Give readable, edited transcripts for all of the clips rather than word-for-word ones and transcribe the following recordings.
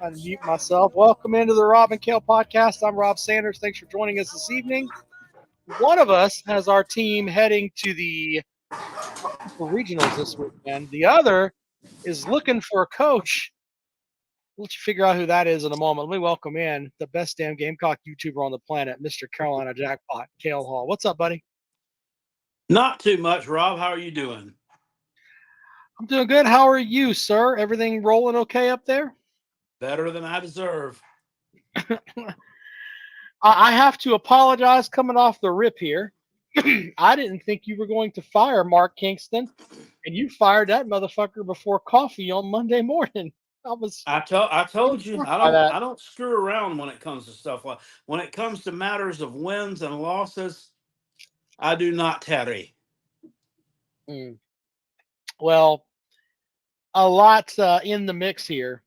Unmute myself. Welcome into the Rob and Kale podcast. I'm Rob Sanders. Thanks for joining us this evening. One of us has our team heading to the regionals this weekend. The other is looking for a coach. We'll let you figure out who that is in a moment. Let me welcome in the best damn Gamecock YouTuber on the planet, Mr. Carolina Jackpot, Kale Hall. What's up, buddy? Not too much, Rob. How are you doing? I'm doing good. How are you, sir? Everything rolling okay up there? Better than I deserve. I have to apologize coming off the rip here. I didn't think you were going to fire Mark Kingston, and you fired that motherfucker before coffee on Monday morning. I told you Shocked by that. I don't screw around when it comes to stuff like when it comes to matters of wins and losses. I do not tarry. Mm. Well, a lot in the mix here,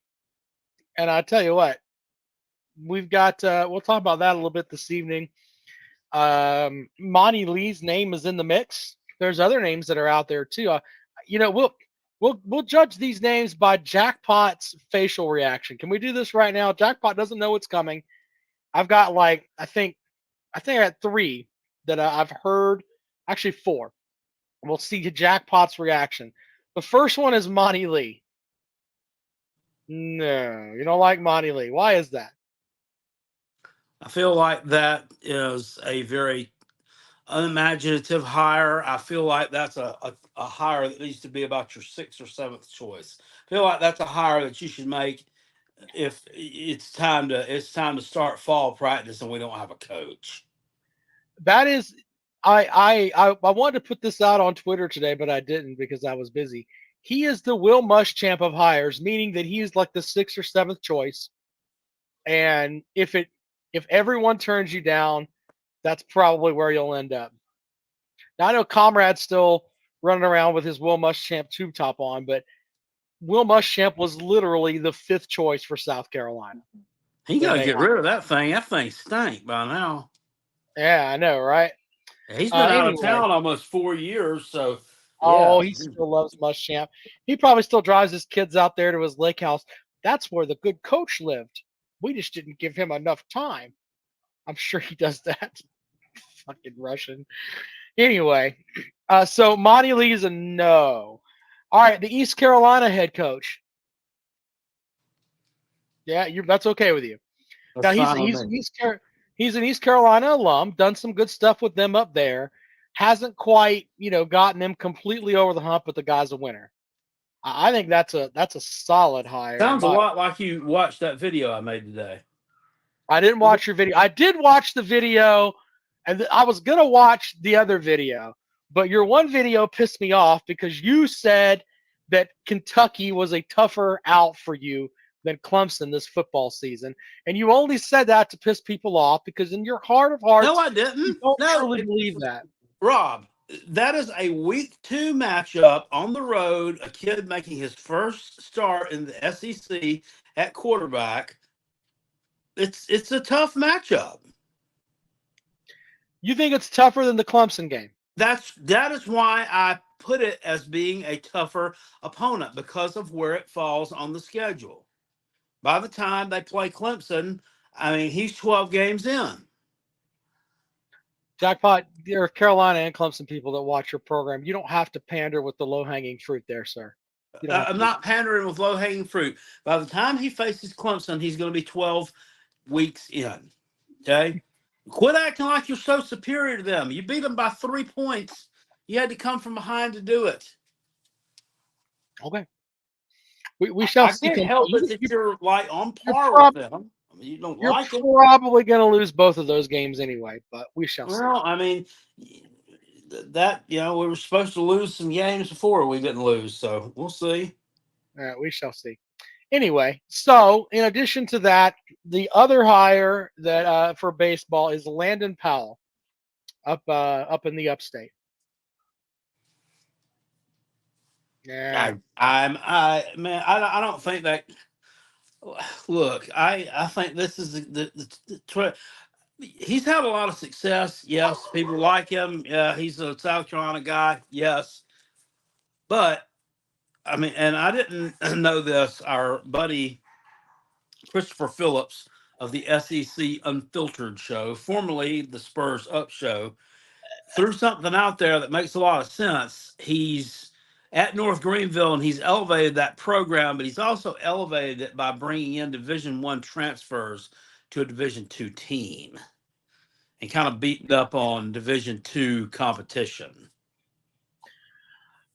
and I tell you what, we've got. We'll talk about that a little bit this evening. Monty Lee's name is in the mix. There's other names that are out there too. We'll judge these names by Jackpot's facial reaction. Can we do this right now? Jackpot doesn't know what's coming. I've got I had three that I've heard. Actually, four. We'll see Jackpot's reaction. The first one is Monty Lee. No, you don't like Monty Lee. Why is that? I feel like that is a very unimaginative hire. I feel like that's a hire that needs to be about your sixth or seventh choice. I feel like that's a hire that you should make if it's time to start fall practice and we don't have a coach. That is, I wanted to put this out on Twitter today, but I didn't because I was busy. He is the Will Muschamp of hires, meaning that he is like the sixth or seventh choice. And if everyone turns you down, that's probably where you'll end up. Now I know Comrade's still running around with his Will Muschamp tube top on, but Will Muschamp was literally the fifth choice for South Carolina. He When got to they get rid of that thing. That thing stank by now. Yeah, I know, right? He's been out of Anyway, town almost 4 years, so oh, yeah. he still loves Muschamp. He probably still drives his kids out there to his lake house. That's where the good coach lived. We just didn't give him enough time. I'm sure he does that. Fucking Russian. Anyway, so Monty Lee's a no. All right, the East Carolina head coach. Yeah, that's okay with you. Now That's fine with me. He's an East Carolina alum, done some good stuff with them up there. Hasn't quite, gotten them completely over the hump, but the guy's a winner. I think that's a solid hire. Sounds a lot like you watched that video I made today. I didn't watch your video. I did watch the video, and I was gonna watch the other video, but your one video pissed me off because you said that Kentucky was a tougher out for you than Clemson this football season, and you only said that to piss people off because in your heart of No, hearts, I you didn't. don't No, truly believe that. Rob, that is a week 2 matchup on the road. A kid making his first start in the SEC at quarterback. It's a tough matchup. You think it's tougher than the Clemson game? That is why I put it as being a tougher opponent because of where it falls on the schedule. By the time they play Clemson, I mean he's 12 games in. Jackpot, there are Carolina and Clemson people that watch your program. You don't have to pander with the low hanging fruit there, sir. You don't have to I'm do not that. pandering with low hanging fruit. By the time he faces Clemson, he's going to be 12 weeks in. Okay? Quit acting like you're so superior to them. You beat them by 3 points. You had to come from behind to do it. Okay. We shall I see. can't help it that you're like on You're, par with prob- them. I mean, you don't you're like it. probably going to lose both of those games anyway, but we shall see. Well, I mean, that, we were supposed to lose some games before we didn't lose. So we'll see. All right, we shall see. Anyway, so in addition to that, the other hire that for baseball is Landon Powell up in the upstate. Yeah, Man, I don't think that. Look, I think this is he's had a lot of success. Yes, people like him. Yeah, he's a South Carolina guy. Yes, but I mean, and I didn't know this. Our buddy Christopher Phillips of the SEC Unfiltered Show, formerly the Spurs Up Show, threw something out there that makes a lot of sense. He's at North Greenville and he's elevated that program, but he's also elevated it by bringing in Division I transfers to a Division II team and kind of beating up on Division II competition.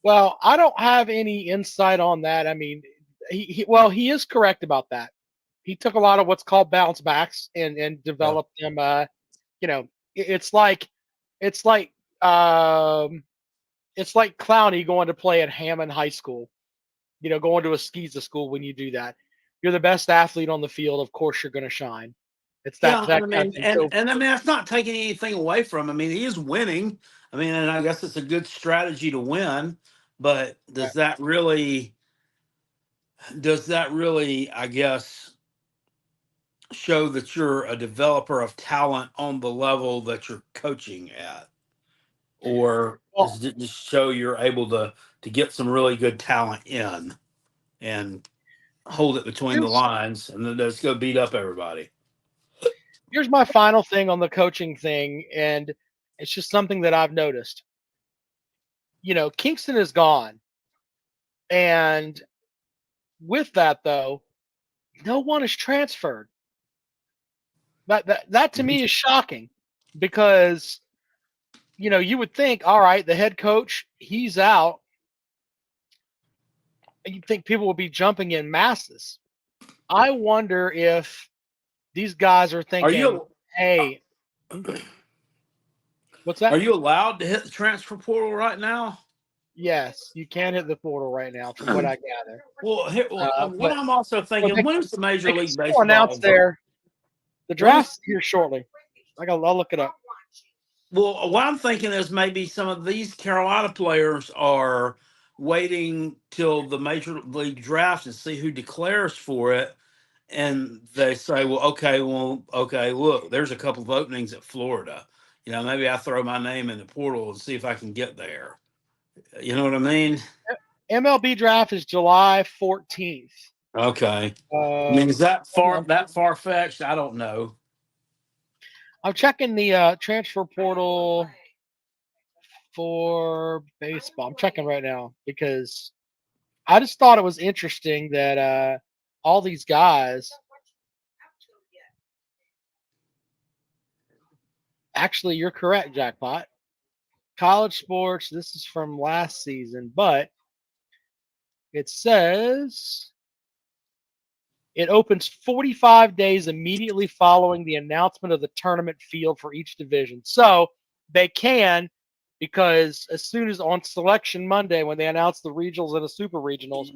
Well, I don't have any insight on that. I mean, he is correct about that. He took a lot of what's called bounce backs and Yeah. developed them. You know, it's like it's like um, it's like Clowney going to play at Hammond High School. You know, going to a Skeeza school. When you do that, you're the best athlete on the field. Of course, you're going to shine. It's that Yeah, that I kind of mean, thing. and So and I mean that's not taking anything away from him. I mean, he is winning. I mean, and I guess it's a good strategy to win, but does that really, I guess, show that you're a developer of talent on the level that you're coaching at? Or well, does it just show you're able to get some really good talent in and hold it between the here's lines and then just go beat up everybody? here's my final thing on the coaching thing, and it's just something that I've noticed. You know, Kingston is gone, and with that though, no one is transferred. That to me is shocking because you know you would think, all right, the head coach he's out, and you'd think people would be jumping in masses. I wonder if these guys are Are thinking, you hey, hmm, what's are that? you allowed to hit the transfer portal right now? Yes, you can hit the portal right now, from what I gather. What But I'm also well, thinking, when is the Major they can League still announce Baseball? the When is draft's here shortly. I'll look it up. Well, what I'm thinking is maybe some of these Carolina players are waiting till the Major League draft and see who declares for it, and they say, okay, look, there's a couple of openings at Florida. Maybe I throw my name in the portal and see if I can get there. You know what I mean? MLB draft is July 14th. Okay. I mean, is Um, that Hold far on. that far fetched? I don't know. I'm checking the transfer portal for baseball. I'm checking right now because I just thought it was interesting that all these guys actually, you're correct, Jackpot. College sports, this is from last season, but it says it opens 45 days immediately following the announcement of the tournament field for each division. So they can, because as soon as on selection Monday, when they announce the regionals and the super regionals,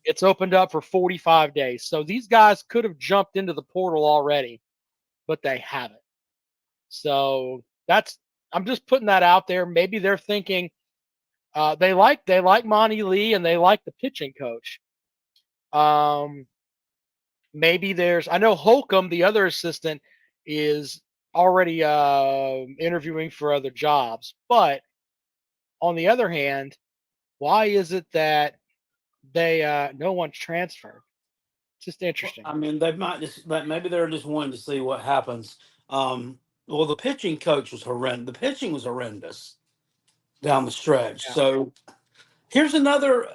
it's opened up for 45 days. So these guys could have jumped into the portal already, but they haven't. So I'm just putting that out there. Maybe they're thinking they like Monty Lee and they like the pitching coach. Um, Maybe I know Holcomb, the other assistant, is already interviewing for other jobs. But on the other hand, why is it that they no one's transferred? It's just Well, interesting. I mean, they might just, but maybe they're just wanting to see what happens. Well, the pitching coach was horrendous. The pitching was horrendous down the stretch. Yeah. So here's another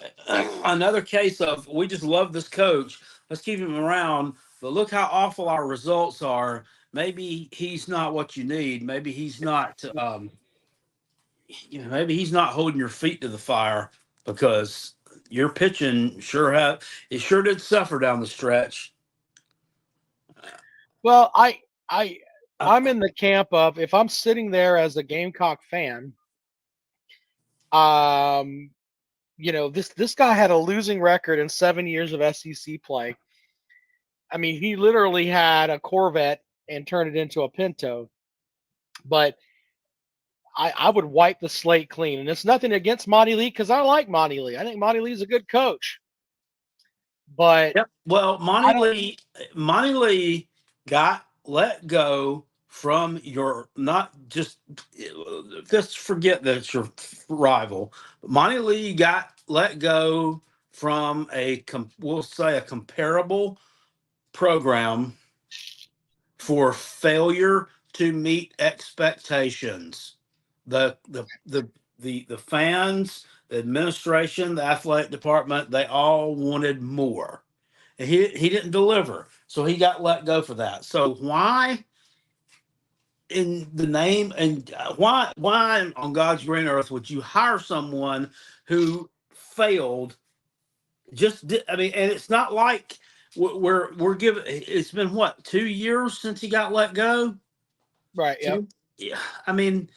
case of we just love this coach. Let's keep him around. But look how awful our results are. Maybe he's not what you need. Maybe he's not. Maybe he's not holding your feet to the fire because your pitching sure did suffer down the stretch. Well, I Uh, I'm in the camp of if I'm sitting there as a Gamecock fan, um, this guy had a losing record in 7 years of SEC play. I mean, he literally had a Corvette and turned it into a Pinto. But I would wipe the slate clean. And it's nothing against Monty Lee because I like Monty Lee. I think Monty Lee's a good coach. But Yep. Well, I don't Monty Lee got let go from your not just forget that it's your rival. Monty Lee got let go from we'll say a comparable program for failure to meet expectations. The fans, the administration, the athletic department, they all wanted more. And he didn't deliver, so he got let go for that. So why in the name and why on God's green earth would you hire someone who failed? I mean, and it's not like we're giving. It's been what, 2 years since he got let go. Right. Yep. Yeah, I mean,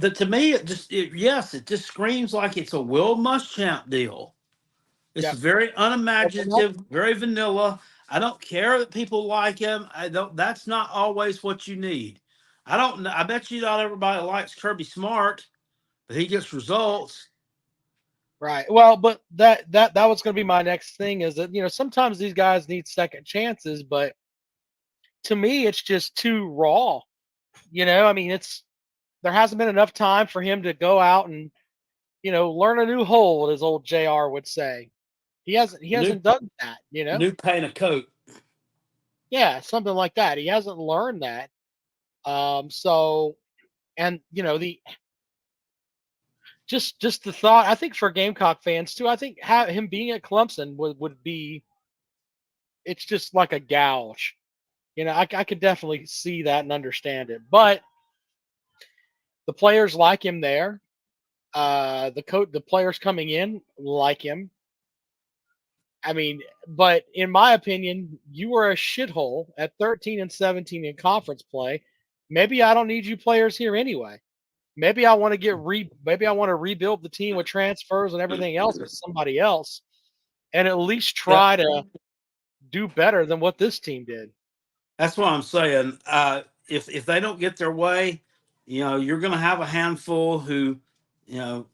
to me, yes, it just screams like it's a Will Muschamp deal. It's Yep. very Nope. unimaginative, very vanilla. I don't care that people like him. I don't. That's not always what you need. I don't know. I bet you not everybody likes Kirby Smart, but he gets results. Right. Well, but that was going to be my next thing is that sometimes these guys need second chances, but to me it's just too raw. I mean there hasn't been enough time for him to go out and learn a new hole, as old JR would say. He New hasn't done that. new paint a coat. Yeah, something like that. He hasn't learned that. So and the just the thought, I think for Gamecock fans too, I think him being at Clemson would be, it's just like a gouge. I could definitely see that and understand it. But the players like him there. The players coming in like him. I mean, but in my opinion, you were a shithole at 13-17 in conference play. Maybe I don't need you players here anyway. Maybe I want to rebuild the team with transfers and everything else with somebody else, and at least Yeah, try to do better than what this team did. that's what I'm saying. If they don't get their way, you're going to have a handful who, you know,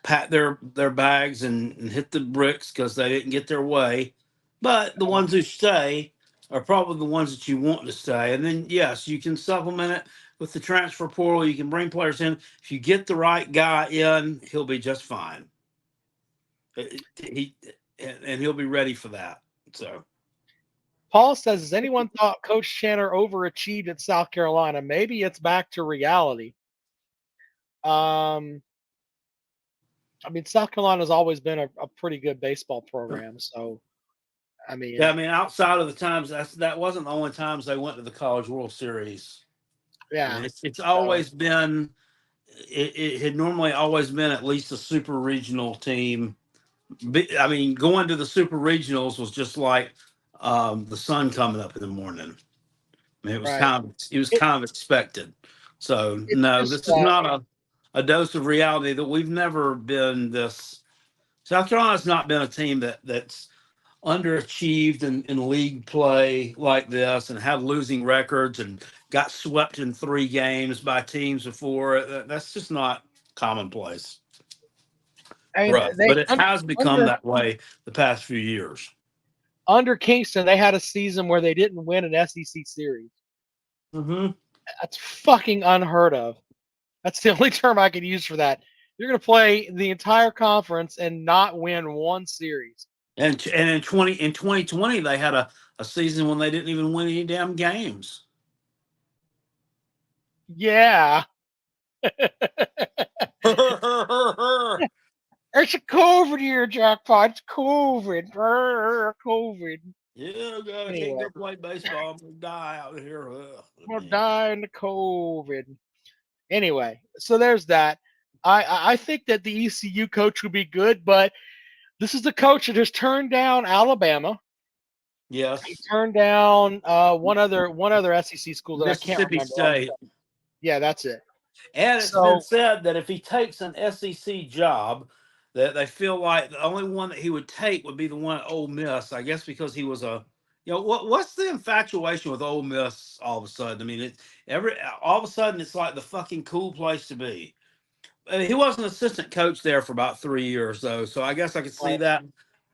pat their bags and hit the bricks because they didn't get their way. But the ones who stay are probably the ones that you want to stay. And then yes, you can supplement it with the transfer portal. You can bring players in. If you get the right guy in, he'll be just fine. He and he'll be ready for that. So. Paul says, has anyone thought Coach Channer overachieved at South Carolina? Maybe it's back to reality. I mean, South Carolina's always been a pretty good baseball program. So, I mean, Yeah, I mean, outside of the times that wasn't the only times they went to the College World Series. I yeah. mean, it's So, always been. It had normally always been at least a super regional team. I mean, going to the super regionals was just like the sun coming up in the morning. I mean, right. it was It, kind of expected. So it's no, just, this is not a dose of reality that we've never been this. South Carolina's not been a team that's underachieved in league play like this and had losing records and got swept in 3 games by teams before. That's just not commonplace I for mean, us. But it has become under that way the past few years. under Kingston, they had a season where they didn't win an SEC series. Mm-hmm. That's fucking unheard of. That's the only term I could use for that. You're going to play the entire conference and not win one series. And in 2020 they had a season when they didn't even win any damn games. Yeah. It's a COVID year, Jackpot. It's COVID. COVID. Yeah, I can't Anyway, go play baseball. I'm gonna die out here. we'll die in the COVID. Anyway, so there's that. I think that the ECU coach would be good, but this is the coach that has turned down Alabama. He Yes, turned down one other SEC school that I can't Mississippi remember. State. Yeah, that's it. And it's been So said that if he takes an SEC job, that they feel like the only one that he would take would be the one at Ole Miss. I guess because he was what's the infatuation with Ole Miss all of a sudden? I mean, all of a sudden it's like the fucking cool place to be. I mean, he was an assistant coach there for about 3 years though, so I guess I could see that.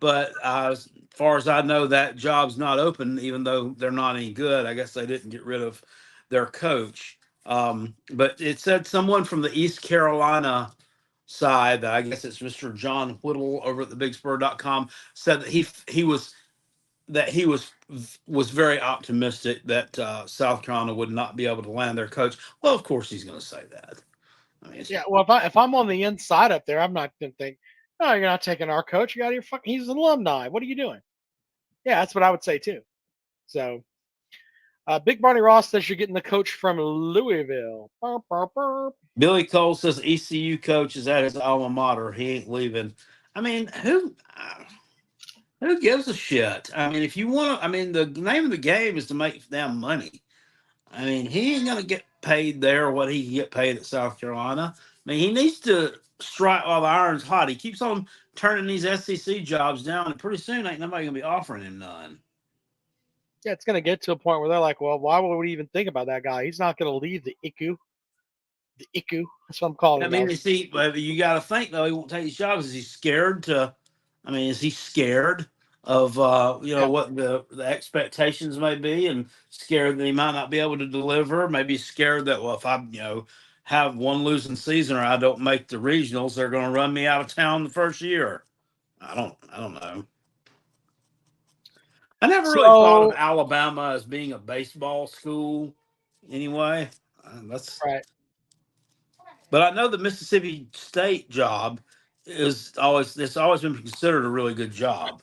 But as far as I know, that job's not open, even though they're not any good. I guess they didn't get rid of their coach. But it said someone from the East Carolina side, that I guess it's Mr. John Whittle over at thebigspur.com, said that he was that he was very optimistic that South Carolina would not be able to land their coach. Well, of course he's going to say that. I mean, Yeah, well, if I'm on the inside up there, I'm not gonna think, no, you're not taking our coach. You got your fucking. He's an alumni. What are you doing? Yeah, that's what I would say too. So, Big Barney Ross says you're getting the coach from Louisville. Burp, burp, burp. Billy Cole says ECU coach is at his alma mater. He ain't leaving. I mean, who gives a shit? I mean, if you want to, I mean, the name of the game is to make damn money. I mean, he ain't gonna get paid there what he can get paid at South Carolina. I mean, he needs to strike while the iron's hot. He keeps on turning these SEC jobs down, and pretty soon ain't nobody gonna be offering him none. Yeah, it's gonna get to a point where they're like, well, why would we even think about that guy? He's not gonna leave the ICU. The ICU. That's what I'm calling I it mean, now. you see, but you got to think though, he won't take these jobs. Is he scared to? I mean, is he scared of Yeah. what the expectations may be, and scared that he might not be able to deliver? Maybe scared that, well, if I have one losing season or I don't make the regionals, they're going to run me out of town the first year. I don't know. I never really thought of So Alabama as being a baseball school anyway. That's right. But I know the Mississippi State job it's always been considered a really good job.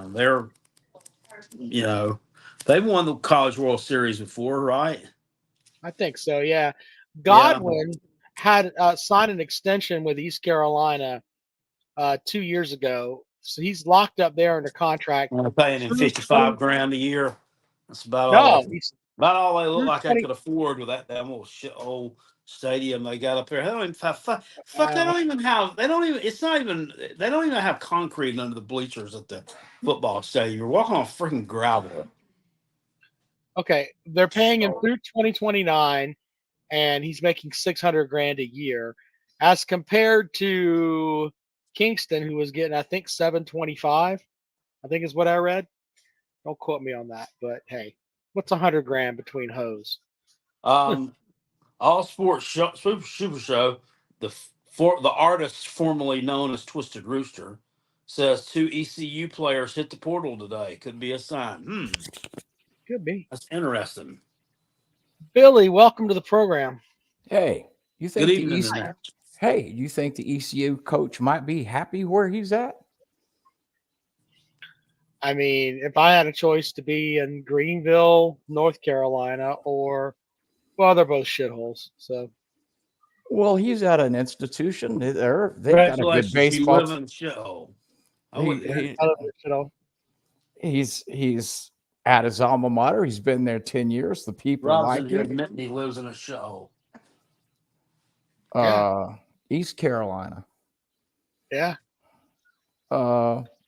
They're you know they've won the College World Series before, right? I think so. Yeah. Yeah, Godwin had signed an extension with East Carolina 2 years ago, so he's locked up there under contract they're paying him through 55 20. grand a year. That's No, he's about all they look through like they 20. could afford with that damn little shit old stadium they got up there. They don't even have they Uh, don't even have they don't even it's not even they don't even have concrete under the bleachers at the football stadium. You're walking on freaking gravel. okay, they're paying him So, through 2029, and he's making 600 grand a year, as compared to Kingston, who was getting I think 725. I think is what I read. Don't quote me on that, but hey, what's 100 grand between hoes? um, All Sports Super Show, the artist formerly known as Twisted Rooster, says two ECU players hit the portal today. Could be a sign. Could be. That's interesting. Billy, welcome to the program. Hey, you Good think the evening, East? tonight. Hey, you think the ECU coach might be happy where he's at? I mean, if I had a choice to be in Greenville, North Carolina, or well, they're both shitholes. So Well, he's at an institution. They've got a good Congratulations, you baseball. live in a shithole. I He, wouldn't have he other than shithole. he's at his alma mater. He's been there 10 years. The people Rob's in like here him. admitting he lives in a shithole. Yeah, East Carolina. yeah.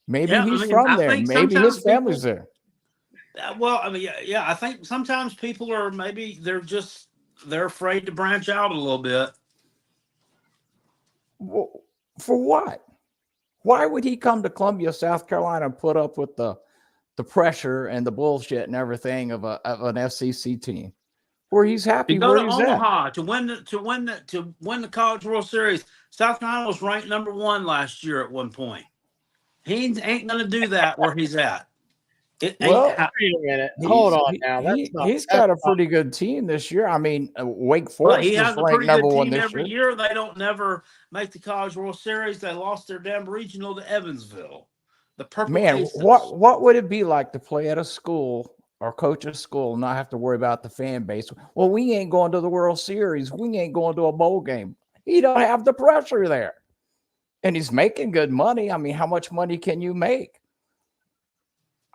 Maybe Yeah, I he's mean, from I there. think Maybe his sometimes family's people. there. Well, I mean, yeah. I think sometimes people are maybe they're afraid to branch out a little bit. Well, for what? Why would he come to Columbia, South Carolina, and put up with the pressure and the bullshit and everything of an SEC team, where he's To happy go where to he's at? Omaha to win the College World Series. South Carolina was ranked #1 last year at one point. He ain't gonna do that where he's at. It ain't. Well, Wait a minute. Hold he's on he, now. That's he not. he's That's got a not. pretty good team this year. I mean, Wake But he Forest is has a ranked pretty number good one team this every year. year. They don't never make the College World Series. They lost their damn regional to Evansville, the Purple Man, Aces. what would it be like to play at a school or coach a school and not have to worry about the fan base? Well, we ain't going to the World Series. We ain't going to a bowl game. He don't have the pressure there. And he's making good money. I mean, how much money can you make?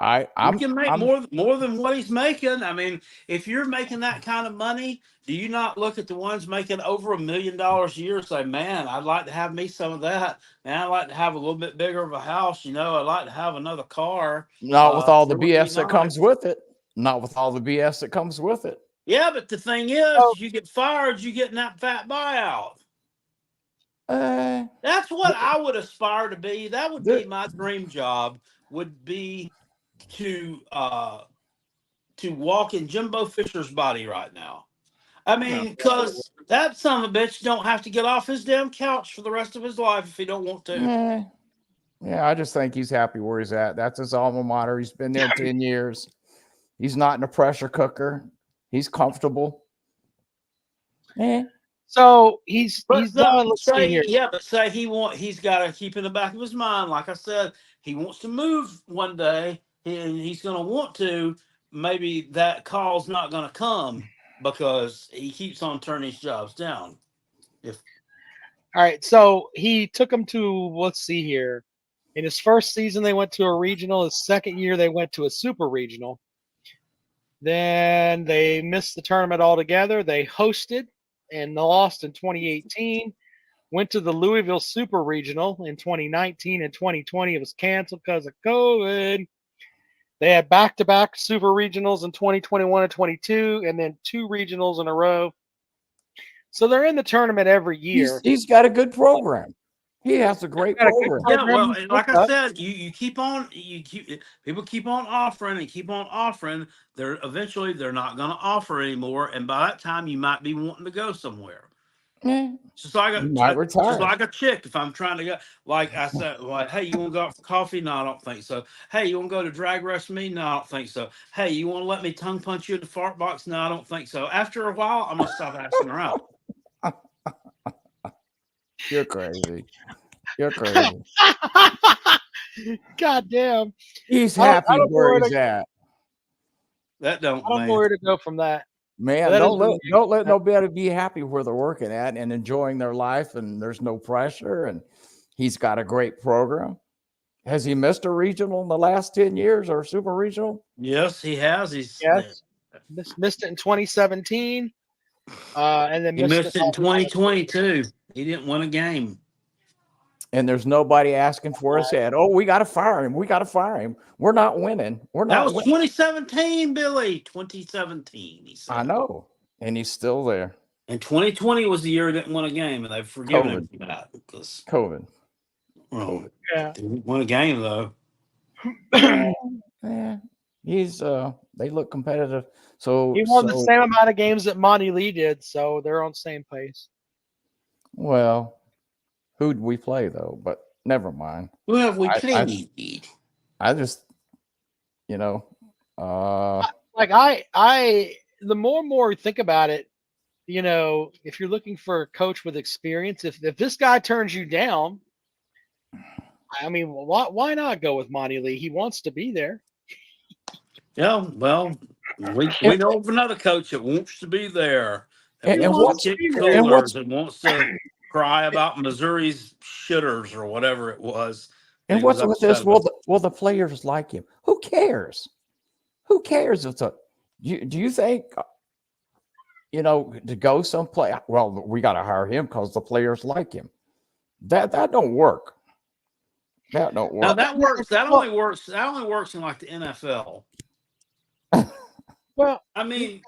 You can make I'm more than what he's making. I mean, if you're making that kind of money, do you not look at the ones making over $1 million a year and say, "Man, I'd like to have me some of that. Man, I'd like to have a little bit bigger of a house. I'd like to have another car. not with all the Sure would be BS that comes nice." with it. Not with all the BS that comes with it. Yeah, but the thing Oh, is, you get fired, you get that fat buyout. Uh, That's what I would aspire to be. That would be the, my dream job. Would be to walk in Jimbo Fisher's body right now. I no. mean, because that son of a bitch don't have to get off his damn couch for the rest of his life if he don't want to. eh, Yeah, I just think he's happy where he's at. That's his alma mater. He's been there 10 years. He's not in a pressure cooker. He's comfortable. So he's But done. Let's see say, here. yeah, but say he's got to keep in the back of his mind. Like I said, he wants to move one day, and he's going to want to. Maybe that call's not going to come because he keeps on turning his jobs down. All right, so he took them to, let's see here. In his first season, they went to a regional. His second year, they went to a super regional. Then they missed the tournament altogether. They hosted and lost in 2018. Went to the Louisville Super Regional in 2019 and 2020. It was canceled because of COVID. They had back-to-back Super Regionals in 2021 and 22, and then 2 regionals in a row. So they're in the tournament every year. He's got a good program. He has a great program. Yeah, well, and like I said, you keep on, people keep on offering and keep on offering. Eventually they're not going to offer anymore, and by that time you might be wanting to go somewhere. Yeah. Just like retire. just like a chick. If I'm trying to go, like I said, like, hey, you want to go out for coffee? No, I don't think so. Hey, you want to go to drag race me? No, I don't think so. Hey, you want to let me tongue punch you in the fart box? No, I don't think so. After a while, I'm gonna stop asking her out. You're crazy. You're crazy. God damn. He's happy I don't know where he's at. That don't. I don't know where to go from that. Man, That don't let nobody be happy where they're working at and enjoying their life, and there's no pressure, and he's got a great program. Has he missed a regional in the last 10 years or super regional? Yes, he has. Yes. Missed it in 2017. And then he missed it in 2022. He didn't win a game. And there's nobody asking for his head. Oh, we got to fire him. We got to fire him. We're not winning. That was 2017, Billy. 2017. He said. I know. And he's still there. And 2020 was the year he didn't win a game, and they've forgiven him for that because COVID. Yeah, didn't win a game though. Yeah, he's they look competitive. So he won the same amount of games that Monty Lee did, so they're on the same pace. Well, who'd we play though? But never mind. Who have we played? I just, like I the more and more we think about it, if you're looking for a coach with experience, if this guy turns you down, I mean, why not go with Monty Lee? He wants to be there. Yeah, well, we know of another coach that wants to be there. And wants to kick coolers and wants to cry about Missouri's shitters or whatever it was. And what's with this? Will the players like him? Who cares? Who cares? Do you think, to go someplace? Well, we got to hire him because the players like him. That don't work. That don't work. Now that works. That only works. That only works in like the NFL. Well, I mean,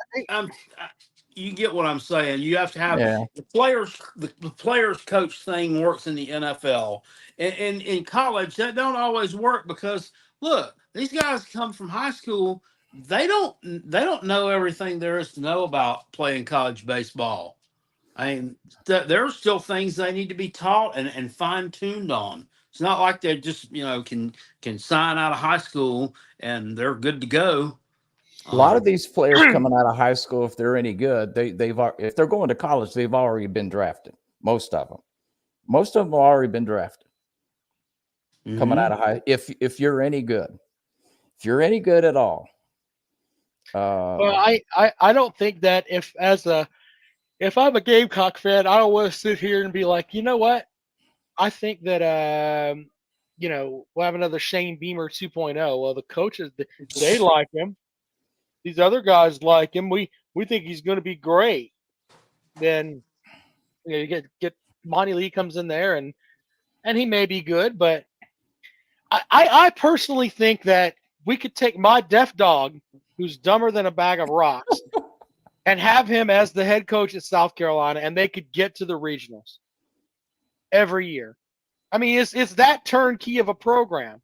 you get what I'm saying. You have to have the players. The players coach thing works in the NFL. And in college, that don't always work because look, these guys come from high school. They don't know everything there is to know about playing college baseball. I mean, there's still things they need to be taught and fine tuned on. It's not like they just can sign out of high school and they're good to go. A lot of these players coming out of high school, if they're any good, if they're going to college, they've already been drafted. Most of them have already been drafted. Coming out of high, if you're any good, at all. Well, I don't think that if I'm a Gamecock fan, I don't want to sit here and be like, you know what? I think that we'll have another Shane Beamer 2.0. Well, the coaches, they like him. These other guys like him. We think he's going to be great. Then you get Monty Lee comes in there and he may be good, but I personally think that we could take my deaf dog, who's dumber than a bag of rocks, and have him as the head coach at South Carolina, and they could get to the regionals every year. I mean, it's that turnkey of a program.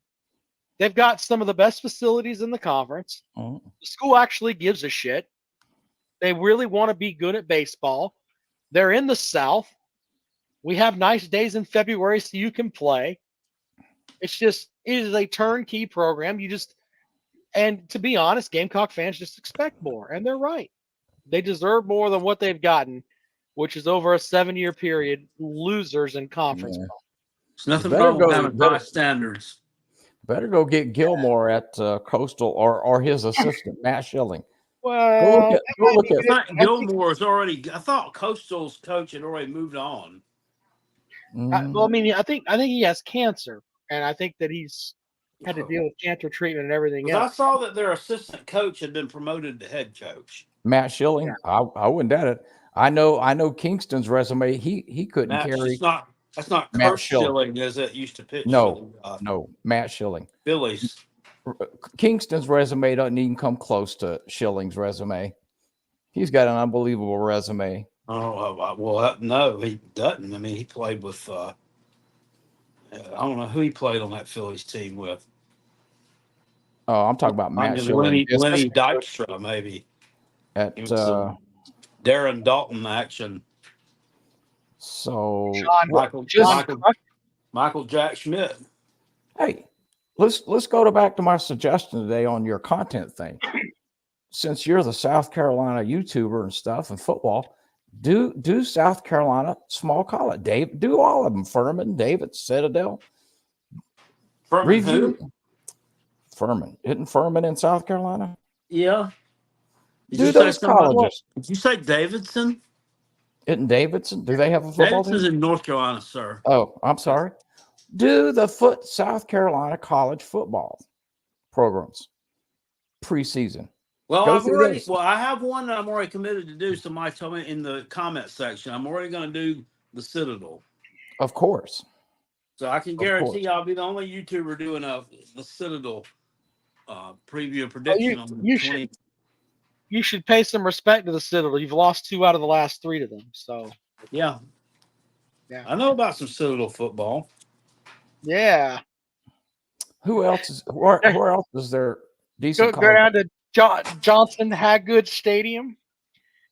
They've got some of the best facilities in the conference. The school actually gives a shit. They really want to be good at baseball. They're in the South. We have nice days in February so you can play. It's just it is a turnkey program. And to be honest, Gamecock fans just expect more, and they're right. They deserve more than what they've gotten, which is over a 7-year period, losers in conference. Yeah. There's nothing Better wrong with go. having high standards. Better go get Gilmore at Coastal or his assistant Matt Schilling. Well, Go look I at. think Gilmore's already. I thought Coastal's coach had already moved on. well, I mean, I think he has cancer, and I think that he's had to deal with cancer treatment and everything Because I else. saw that their assistant coach had been promoted to head coach. Matt Schilling. I wouldn't doubt it. I know Kingston's resume. He couldn't carry That's not Matt Kurt Schilling. Schilling as it used to pitch No, for the no, Matt Schilling. Phillies. Kingston's resume doesn't even come close to Schilling's resume. He's got an unbelievable resume. Oh well, no, he doesn't. I mean, he played with. I don't know who he played on that Phillies team with. Oh, I'm talking about Matt Schilling. Lenny Dykstra, maybe. At Darren Dalton action. so Michael Jack Schmidt. Hey, let's go back to my suggestion today on your content thing. Since you're the South Carolina YouTuber and stuff and football, do South Carolina small college. Dave, do all of them. Furman, David, Citadel. Furman, Review. who? Furman. Isn't Furman in South Carolina? Yeah. Do those colleges. Did you say Davidson? Isn't Davidson? Do they have a football Davidson's team? in North Carolina, sir. Oh, I'm sorry. Do the South Carolina college football programs preseason. Well, Go I have one that I'm already committed to do. Somebody told me in the comment section. I'm already going to do the Citadel. Of course. So I can guarantee I'll be the only YouTuber doing the Citadel preview and prediction on the 20. You should pay some respect to the Citadel. You've lost 2 out of the last 3 to them. So yeah. I know about some Citadel football. Yeah. Who else is there decent? Go down to Johnson Hagood Stadium.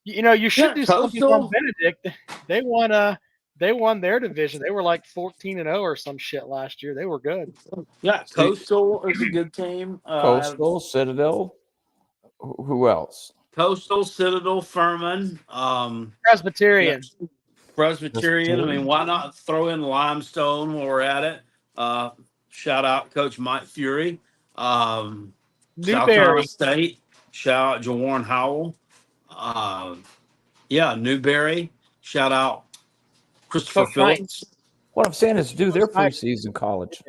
You should do something on Benedict. They won their division. They were like 14-0 or some shit last year. They were good. Yeah, Coastal is a good team. Coastal, Citadel. Who else? Coastal, Citadel, Furman, Presbyterian. Presbyterian. I mean, why not throw in Limestone while we're at it? Shout out Coach Mike Fury. South Carolina State. Shout out Jawarn Howell. Newberry. Shout out Christopher Phillips. What I'm saying is do their preseason college.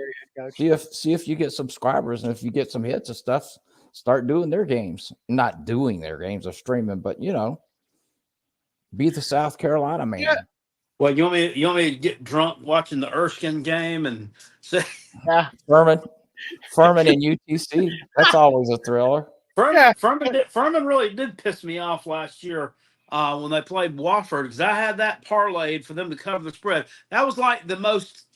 See if you get subscribers, and if you get some hits and stuff, start doing their games. Not doing their games or streaming, but be the South Carolina man. Yeah. Well, you want me to get drunk watching the Erskine game and say Furman and UTC. That's always a thriller. Furman really did piss me off last year when they played Wofford, because I had that parlayed for them to cover the spread. That was like the most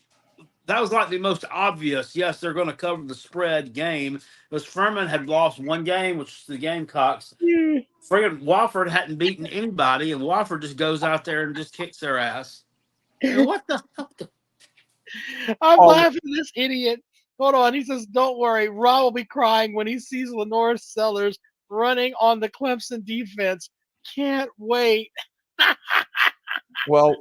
obvious. Yes, they're going to cover the spread game, because Furman had lost one game, which is the Gamecocks. Friggin' Wofford hadn't beaten anybody, and Wofford just goes out there and just kicks their ass. What the hell? I'm laughing at this idiot. Hold on. He says, don't worry. Rob will be crying when he sees Lenore Sellers running on the Clemson defense. Can't wait. Well,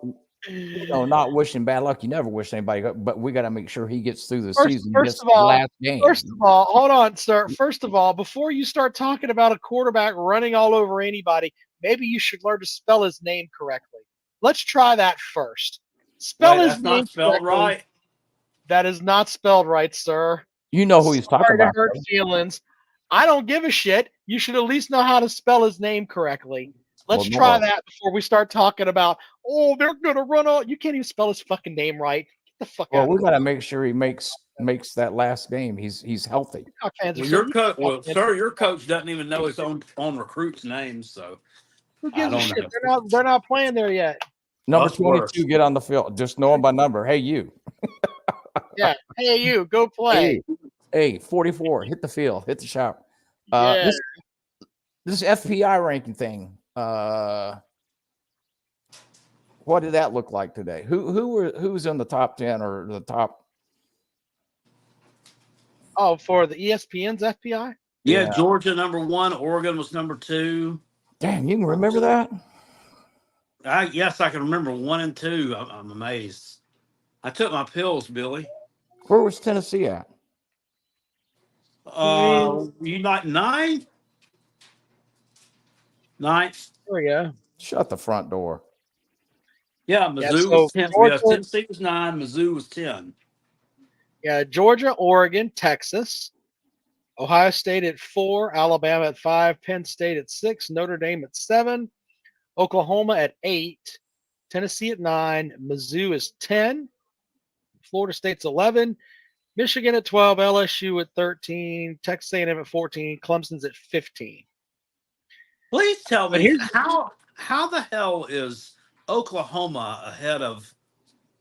not wishing bad luck. You never wish anybody, but we got to make sure he gets through the season. First of all, last game. First of all, hold on, sir. First of all, before you start talking about a quarterback running all over anybody, maybe you should learn to spell his name correctly. Let's try that first. Spell his name spelled right. That is not spelled right, sir. You know who he's talking about. To hurt feelings. I don't give a shit. You should at least know how to spell his name correctly. Let's try that before we start talking about, they're going to run all. You can't even spell his fucking name right. Get the fuck out. Well, we got to make sure he makes that last game. He's healthy. Your coach doesn't even know his own recruits' names, so who gives a shit? They're not playing there yet. Number 22, get on the field. Just know him by number. Hey, you. Yeah. Hey, you. Go play. Hey, 44. Hit the field. Hit the shot. This FPI ranking thing. What did that look like today? Who's in the top 10 or the top? Oh, for the ESPN's FPI? Yeah, Yeah. Georgia #1, Oregon was #2. Damn, you can remember that? Yes, I can remember 1 and 2. I'm amazed. I took my pills, Billy. Where was Tennessee at? You not ninth? Ninth. There we go. Shut the front door. Yeah, Yeah, Mizzou was so 10. Yeah, Georgia, Tennessee was 9. Mizzou was 10. yeah, Georgia, Oregon, Texas, Ohio State at 4, Alabama at 5, Penn State at 6, Notre Dame at 7, Oklahoma at 8, Tennessee at 9, Mizzou is 10, Florida State's 11, Michigan at 12, LSU at 13, Texas A&M at 14, Clemson's at 15. Please tell But me here's how the hell is Oklahoma ahead of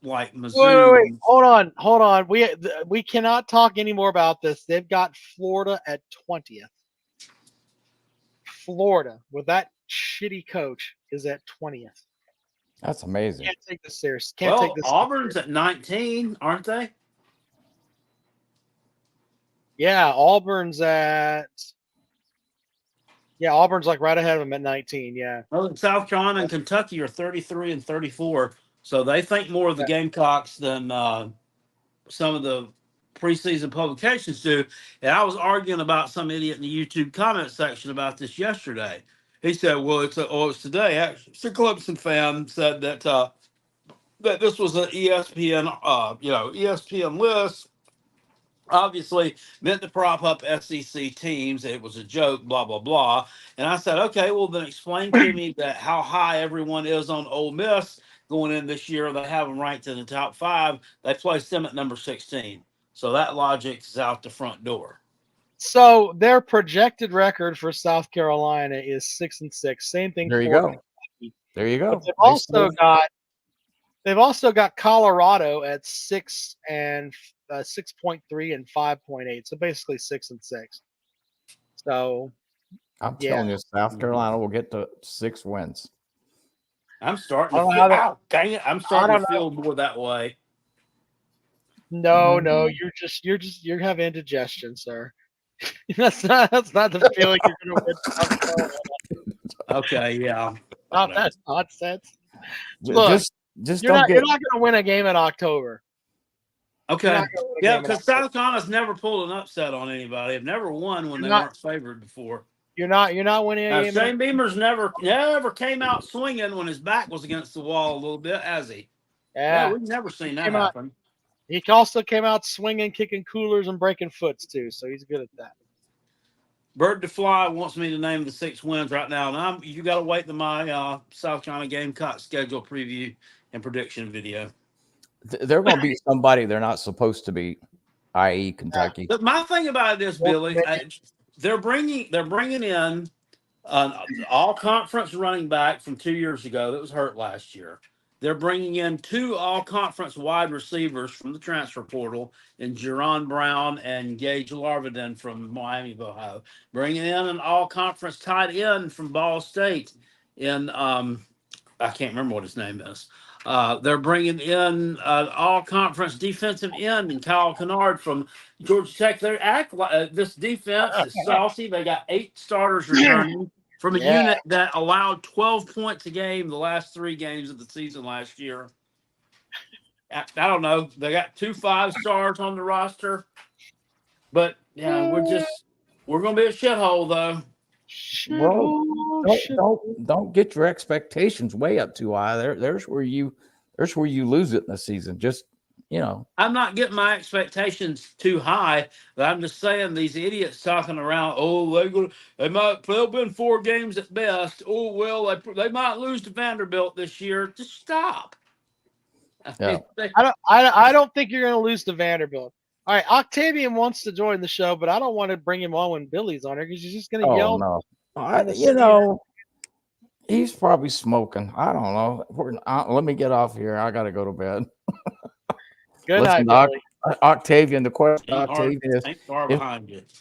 like wait. Mizzou? Hold on. We cannot talk anymore about this. They've got Florida at 20th. Florida with that shitty coach is at 20th. That's amazing. Can't take this serious. Can't take Well, this. Auburn's at 19, aren't they? Yeah, Auburn's like right ahead of them at 19. Yeah. Well, South Carolina and Kentucky are 33 and 34, so they think more of the Gamecocks than some of the preseason publications do. And I was arguing about some idiot in the YouTube comment section about this yesterday. He said, "Well, it's today." Actually, it's a Clemson fan said that that this was an ESPN, ESPN list. Obviously, meant to prop up SEC teams. It was a joke, blah blah blah. And I said, okay, well then explain to me that how high everyone is on Ole Miss going in this year. They have them ranked in the top 5. They placed them at number 16. So that logic is out the front door. So their projected record for South Carolina is 6-6. Same thing. There you for go. Kentucky. There you go. But they've also got Colorado at 6 and 6.3 and 5.8. So basically 6-6. So I'm telling you, South Carolina will get to 6 wins. I'm starting I to don't feel, know how dang it, I'm starting to feel more that way. No, you're having indigestion, sir. that's not the feeling you're gonna win. Okay, yeah. Not that nonsense. Just You're don't not get. gonna win a game in October. Okay. Yeah, because South Carolina's never pulled an upset on anybody. They've never won when they weren't favored before. You're not winning a game. Shane Beamer's never came out swinging when his back was against the wall a little bit, has he? Yeah, we've never seen that happen. He also came out swinging, kicking coolers, and breaking foots too. So he's good at that. Bird to Fly wants me to name the 6 wins right now, and you got to wait to my South Carolina Gamecocks schedule preview and prediction video. They're going to beat somebody they're not supposed to beat, i.e., Kentucky. But my thing about it is, Billy, they're bringing in an all-conference running back from 2 years ago that was hurt last year. They're bringing in 2 all-conference wide receivers from the transfer portal in Jerron Brown and Gage Larvin from Miami of Ohio. Bringing in an all-conference tight end from Ball State in I can't remember what his name is. They're bringing in an all-conference defensive end in Kyle Kennard from Georgia Tech. They act like this defense is saucy. They got 8 starters returning from a unit that allowed 12 points a game the last 3 games of the season last year. I don't know. They got 2 5-stars on the roster, but yeah, we're going to be a shithole though. Well, don't get your expectations way up too high. There's where you lose it in the season. Just I'm not getting my expectations too high, but I'm just saying these idiots talking around. Oh, they'll win 4 games at best. Oh well, they might lose to Vanderbilt this year. Just stop. Yeah. I don't think you're going to lose to Vanderbilt. All right, Octavian wants to join the show, but I don't want to bring him on when Billy's on here because he's just going to yell. No. He's probably smoking. I don't know. Let me get off here. I got to go to bed. Good night, Billy. Octavian. The question, Octavian, is: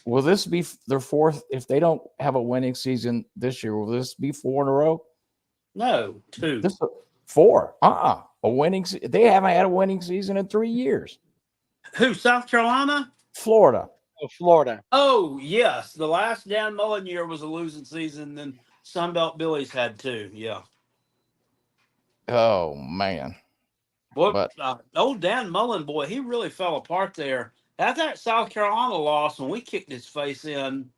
will this be their 4th? If they don't have a winning season this year, will this be 4 in a row? No, 2. This 4. A winning. They haven't had a winning season in 3 years. Who? South Carolina? Florida. of Florida. Oh, yes. The last Dan Mullen year was a losing season. Then Sunbelt Billy's had 2. Yeah. Oh man. Boy, But old Dan Mullen, boy, he really fell apart there. After that South Carolina loss, when we kicked his face in,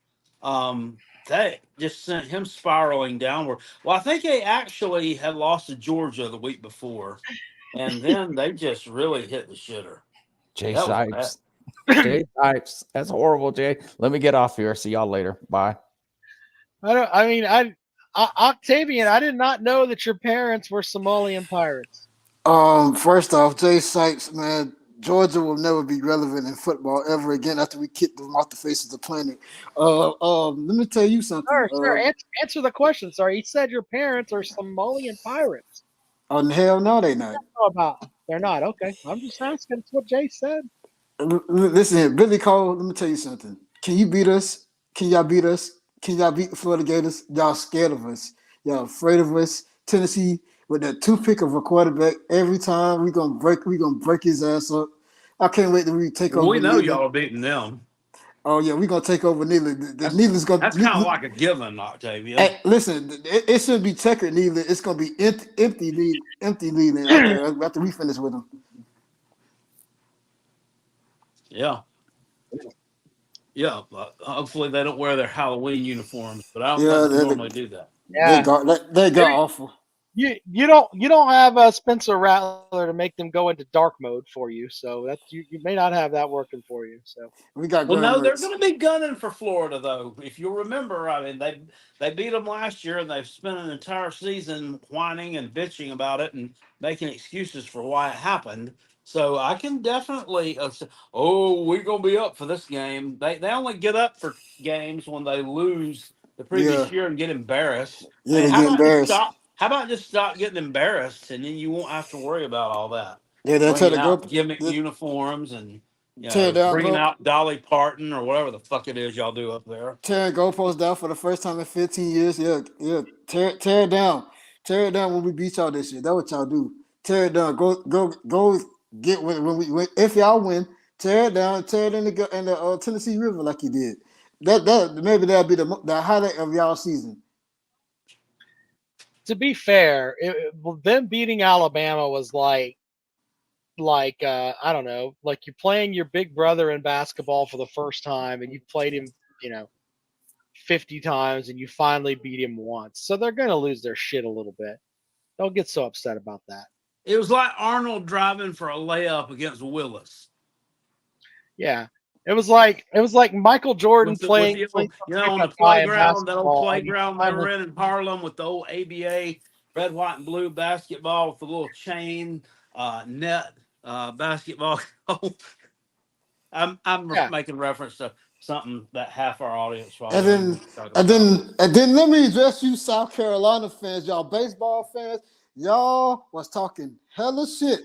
that just sent him spiraling downward. Well, I think they actually had lost to Georgia the week before, and then they just really hit the shitter. Jay That was bad. Sipes. Jay Sipes. That's horrible, Jay. Let me get off here. See y'all later. Bye. Octavian, I did not know that your parents were Somalian pirates. First off, Jay Sykes, man, Georgia will never be relevant in football ever again after we kick them off the face of the planet. Let me tell you something. Sir, answer the question. Sorry, he said your parents are Somalian pirates. Oh, hell no, they not. They're not. Okay, I'm just asking. That's what Jay said. Listen here, Billy Cole, let me tell you something. Can you beat us? Can y'all beat us? Can y'all beat the Florida Gators? Y'all scared of us. Y'all afraid of us. Tennessee, with that toothpick of a quarterback, every time we gonna break his ass up. I can't wait till we take over. We know y'all are beating them. Oh yeah, we're gonna take over Neely. Neely's gonna. That's kind of like a given, Octavia. Hey, listen, it shouldn't be checkered Neely. It's gonna be empty Neely after we finish with him. Yeah. Yeah. Hopefully they don't wear their Halloween uniforms, but I don't think they normally do that. Yeah. They got awful. You don't have Spencer Rattler to make them go into dark mode for you, so that you may not have that working for you. So we got. Well, no, they're going to be gunning for Florida though. If you remember, I mean they beat them last year, and they've spent an entire season whining and bitching about it and making excuses for why it happened. So I can definitely we're going to be up for this game. They only get up for games when they lose the previous year and get embarrassed. Yeah, they get embarrassed. How about just stop getting embarrassed, and then you won't have to worry about all that. Yeah, they'll try to go gimmick uniforms and bringing out Dolly Parton or whatever the fuck it is y'all do up there. Tearing goalposts down for the first time in 15 years. Yeah. Tear it down. Tear it down when we beat y'all this year. That's what y'all do. Tear it down. Go get when we win. If y'all win, tear it down. Tear it in the Tennessee River like you did. That maybe that'll be the highlight of y'all season. To be fair, them beating Alabama was like I don't know, like you're playing your big brother in basketball for the first time, and you played him, 50 times, and you finally beat him once. So they're going to lose their shit a little bit. Don't get so upset about that. It was like Arnold driving for a layup against Willis. Yeah. It was like Michael Jordan playing on the playground, that old playground they were in Harlem with the old ABA red, white, and blue basketball with the little chain net basketball. I'm making reference to something that half our audience probably. And then let me address you, South Carolina fans, y'all baseball fans. Y'all was talking hella shit.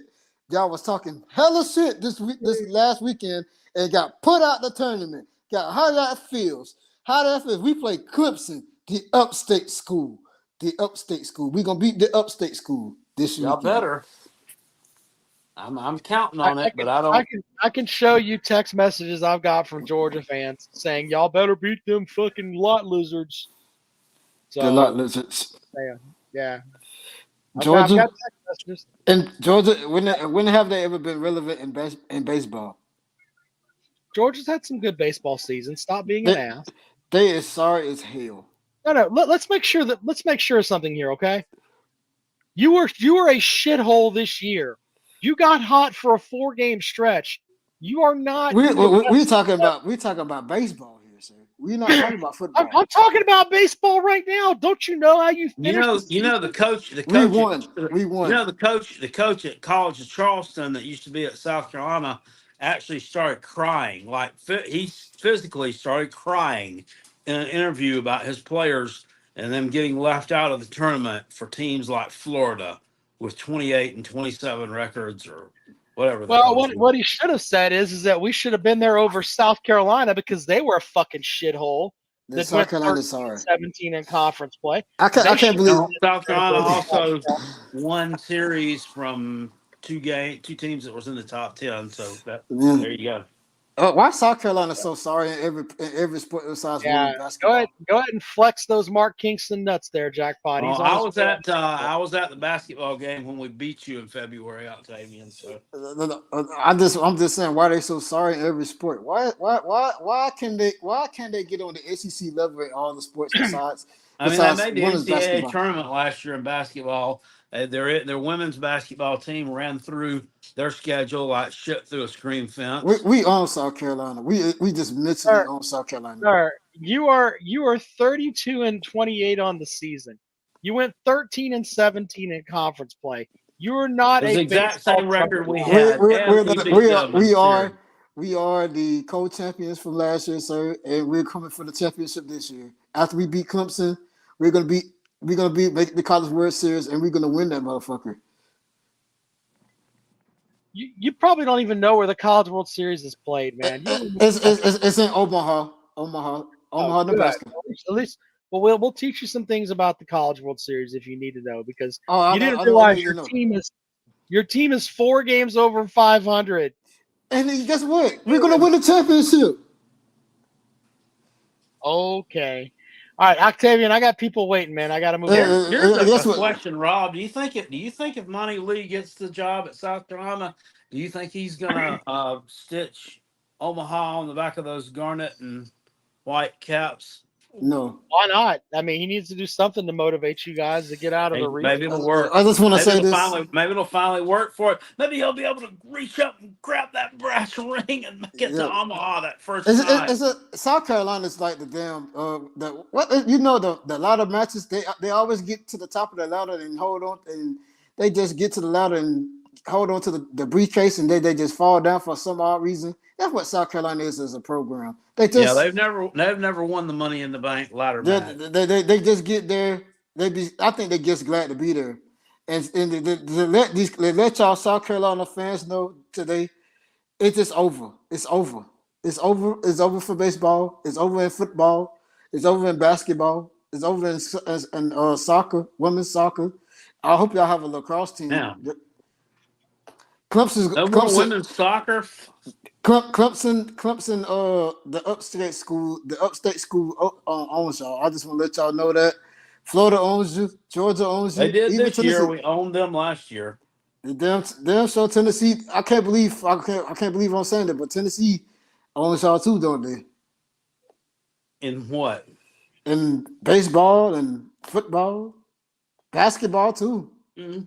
Y'all was talking hella shit this last weekend and got put out the tournament. How that feels. We play Clemson, the upstate school. We're gonna beat the upstate school this weekend. Y'all better. I'm counting on it, but I don't. I can show you text messages I've got from Georgia fans saying y'all better beat them fucking lot lizards. So, the lot lizards. Yeah. Georgia I've got text messages. And Georgia, when have they ever been relevant in baseball? Georgia's had some good baseball seasons. Stop being an ass. They is sorry as hell. No. Let's make sure of something here, okay? You were a shithole this year. You got hot for a 4-game stretch. You are not. We're talking about baseball here, sir. We're not talking about football. I'm talking about baseball right now. Don't you know how you finished? The coach. We won. The coach at College of Charleston that used to be at South Carolina actually started crying. Like he physically started crying in an interview about his players and them getting left out of the tournament for teams like Florida with 28 and 27 records or whatever. Well, what he should have said is that we should have been there over South Carolina because they were a fucking shithole. South Carolina, sorry. 17 in conference play. I can't believe South Carolina also won series from two teams that was in the top 10. So there you go. Why South Carolina so sorry in every sport besides women's basketball? Go ahead and flex those Mark Kingston nuts there, Jackpot. He's on I his was way. I was at the basketball game when we beat you in February, Octavian. So I'm just saying why they so sorry in every sport. Why can't they get on the SEC level in all the sports besides I mean, they besides made the women's NCAA basketball? tournament last year in basketball. Their women's basketball team ran through their schedule like shit through a screen fence. We own South Carolina. We just mentally own South Carolina. Sir, you are 32-28 on the season. You went 13-17 in conference play. You're not It was a the exact baseball same record we juggernaut. had, and we beat them in the series. We are the co-champions from last year, sir, and we're coming for the championship this year. After we beat Clemson, we're gonna make the College World Series, and we're gonna win that motherfucker. You probably don't even know where the College World Series is played, man. It's in Omaha, Good. Nebraska. At least, well, we'll teach you some things about the College World Series if you need to know, because I you didn't don't realize need to know. your team is 4 games over 500. And then guess what? We're gonna win the championship. Okay. All right, Octavian, I got people waiting, man. I got to move on. Here's a question, Rob. Do you think if Monty Lee gets the job at South Carolina, do you think he's gonna stitch Omaha on the back of those garnet and white caps? No. Why not? I mean, he needs to do something to motivate you guys to get out of the region. Maybe it'll work. I just want to say this. Maybe it'll finally work for it. Maybe he'll be able to reach up and grab that brass ring and get to Omaha that first time. South Carolina is like the damn the ladder matches. They always get to the top of the ladder and hold on, and they just get to the ladder and hold on to the briefcase, and they just fall down for some odd reason. That's what South Carolina is as a program. They've never won the Money in the Bank ladder match. They just get there. I think they're just glad to be there, and they let y'all South Carolina fans know today. It's just over. It's over. It's over. It's over for baseball. It's over in football. It's over in basketball. It's over in soccer, women's soccer. I hope y'all have a lacrosse team. Yeah. Clemson women's soccer. Clemson, the upstate school owns y'all. I just want to let y'all know that. Florida owns you. Georgia owns you. They did Even this Tennessee. year. We owned them last year. Damn sure Tennessee. I can't believe I'm saying that, but Tennessee owns y'all too, don't they? In what? In baseball and football, basketball too. Mm-hmm.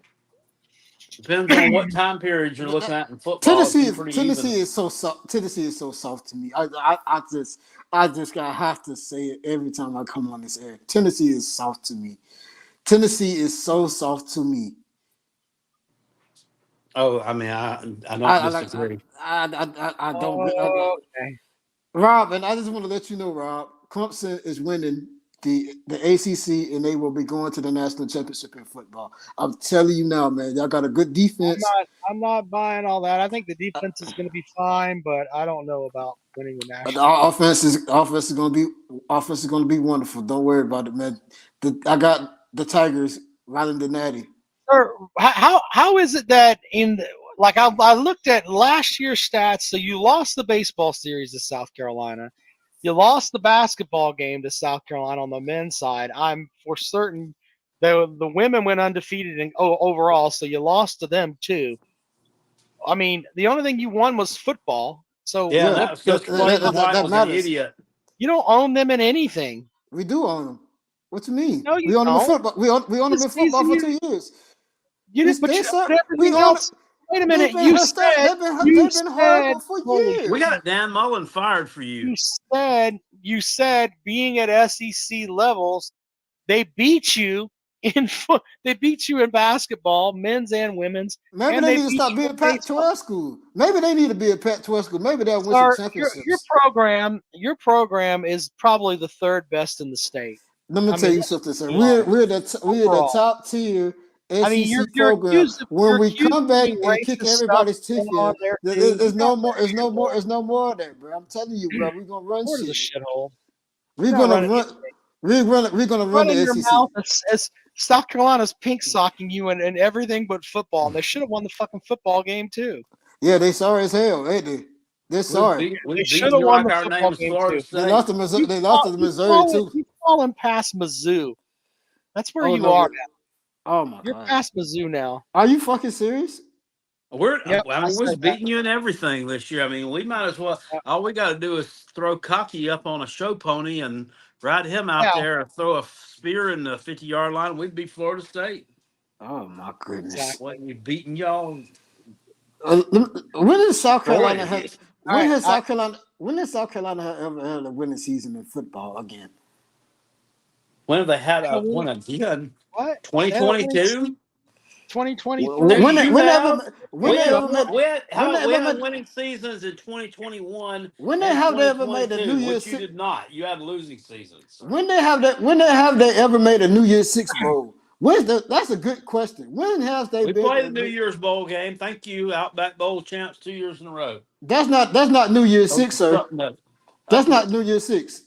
Depends on what time period you're looking at in football. Tennessee is so soft. Tennessee is so soft to me. I just gotta have to say it every time I come on this air. Tennessee is soft to me. Tennessee is so soft to me. Oh, I mean, I don't disagree. I don't. Okay. Rob, and I just want to let you know, Rob, Clemson is winning the ACC, and they will be going to the national championship in football. I'm telling you now, man. Y'all got a good defense. I'm not buying all that. I think the defense is going to be fine, but I don't know about winning the national. But our offense is going to be wonderful. Don't worry about it, man. I got the Tigers riding the Natty. Sir, how is it that I looked at last year's stats? So you lost the baseball series to South Carolina. You lost the basketball game to South Carolina on the men's side. I'm for certain the women went undefeated overall, so you lost to them too. I mean, the only thing you won was football. So yeah, that's because Clayton White was an idiot. You don't own them in anything. We do own them. What you mean? No, you we own don't. them in football. We own them in football for 2 years. You didn't. But everything else. Wait a minute. You said they've been horrible for years. We got Dan Mullen fired for you. You said being at SEC levels, they beat you in basketball, men's and women's. Maybe they need to stop being a Pac-12 school. Maybe they need to be a Pac-12 school. Maybe they'll win some championships. Your program is probably the third best in the state. Let me tell you something, sir. We're the top tier SEC program. When we come back and kick everybody's teeth in, there's no more of that, bro. I'm telling you, bro. We're gonna run shit. Shithole. We're gonna run the SEC. Mouth as South Carolina's pink socking you and everything but football. And they should have won the fucking football game too. Yeah, they sorry as hell, ain't they? They're sorry. They We've should beaten have you won like the our football name is game Florida too. They State. lost to Missouri. They lost to Missouri too. You've fallen past Mizzou. That's where Oh you no! are. Oh my You're god! past Mizzou now. Are you fucking serious? Yep, I I mean, we're said that. beating you in everything this year. I mean, we might as well. All we got to do is throw Cocky up on a show pony and ride him out Yeah, there and throw a spear in the 50-yard line. We'd beat Florida State. Oh my goodness! exactly. What you beating y'all? When did South Carolina Destroying you. have? All When right. has South Carolina? When has South Carolina ever had a winning season in football again? When have they had a What? one again? What? They had a winning 2022. 2023. When You whenever have. when We they had, ever made when they we ever had made winning seasons in 2021 when they and have they ever made a New 2022, Year's which you Six did not. You had losing seasons. when they ever made a New Year's Six bowl? That's a good question. When has they We been? played the New Year's Bowl game. Thank you, Outback Bowl champs, 2 years in a row. That's not New Year's So, Six, sir. something that- uh, That's not New Year's Six.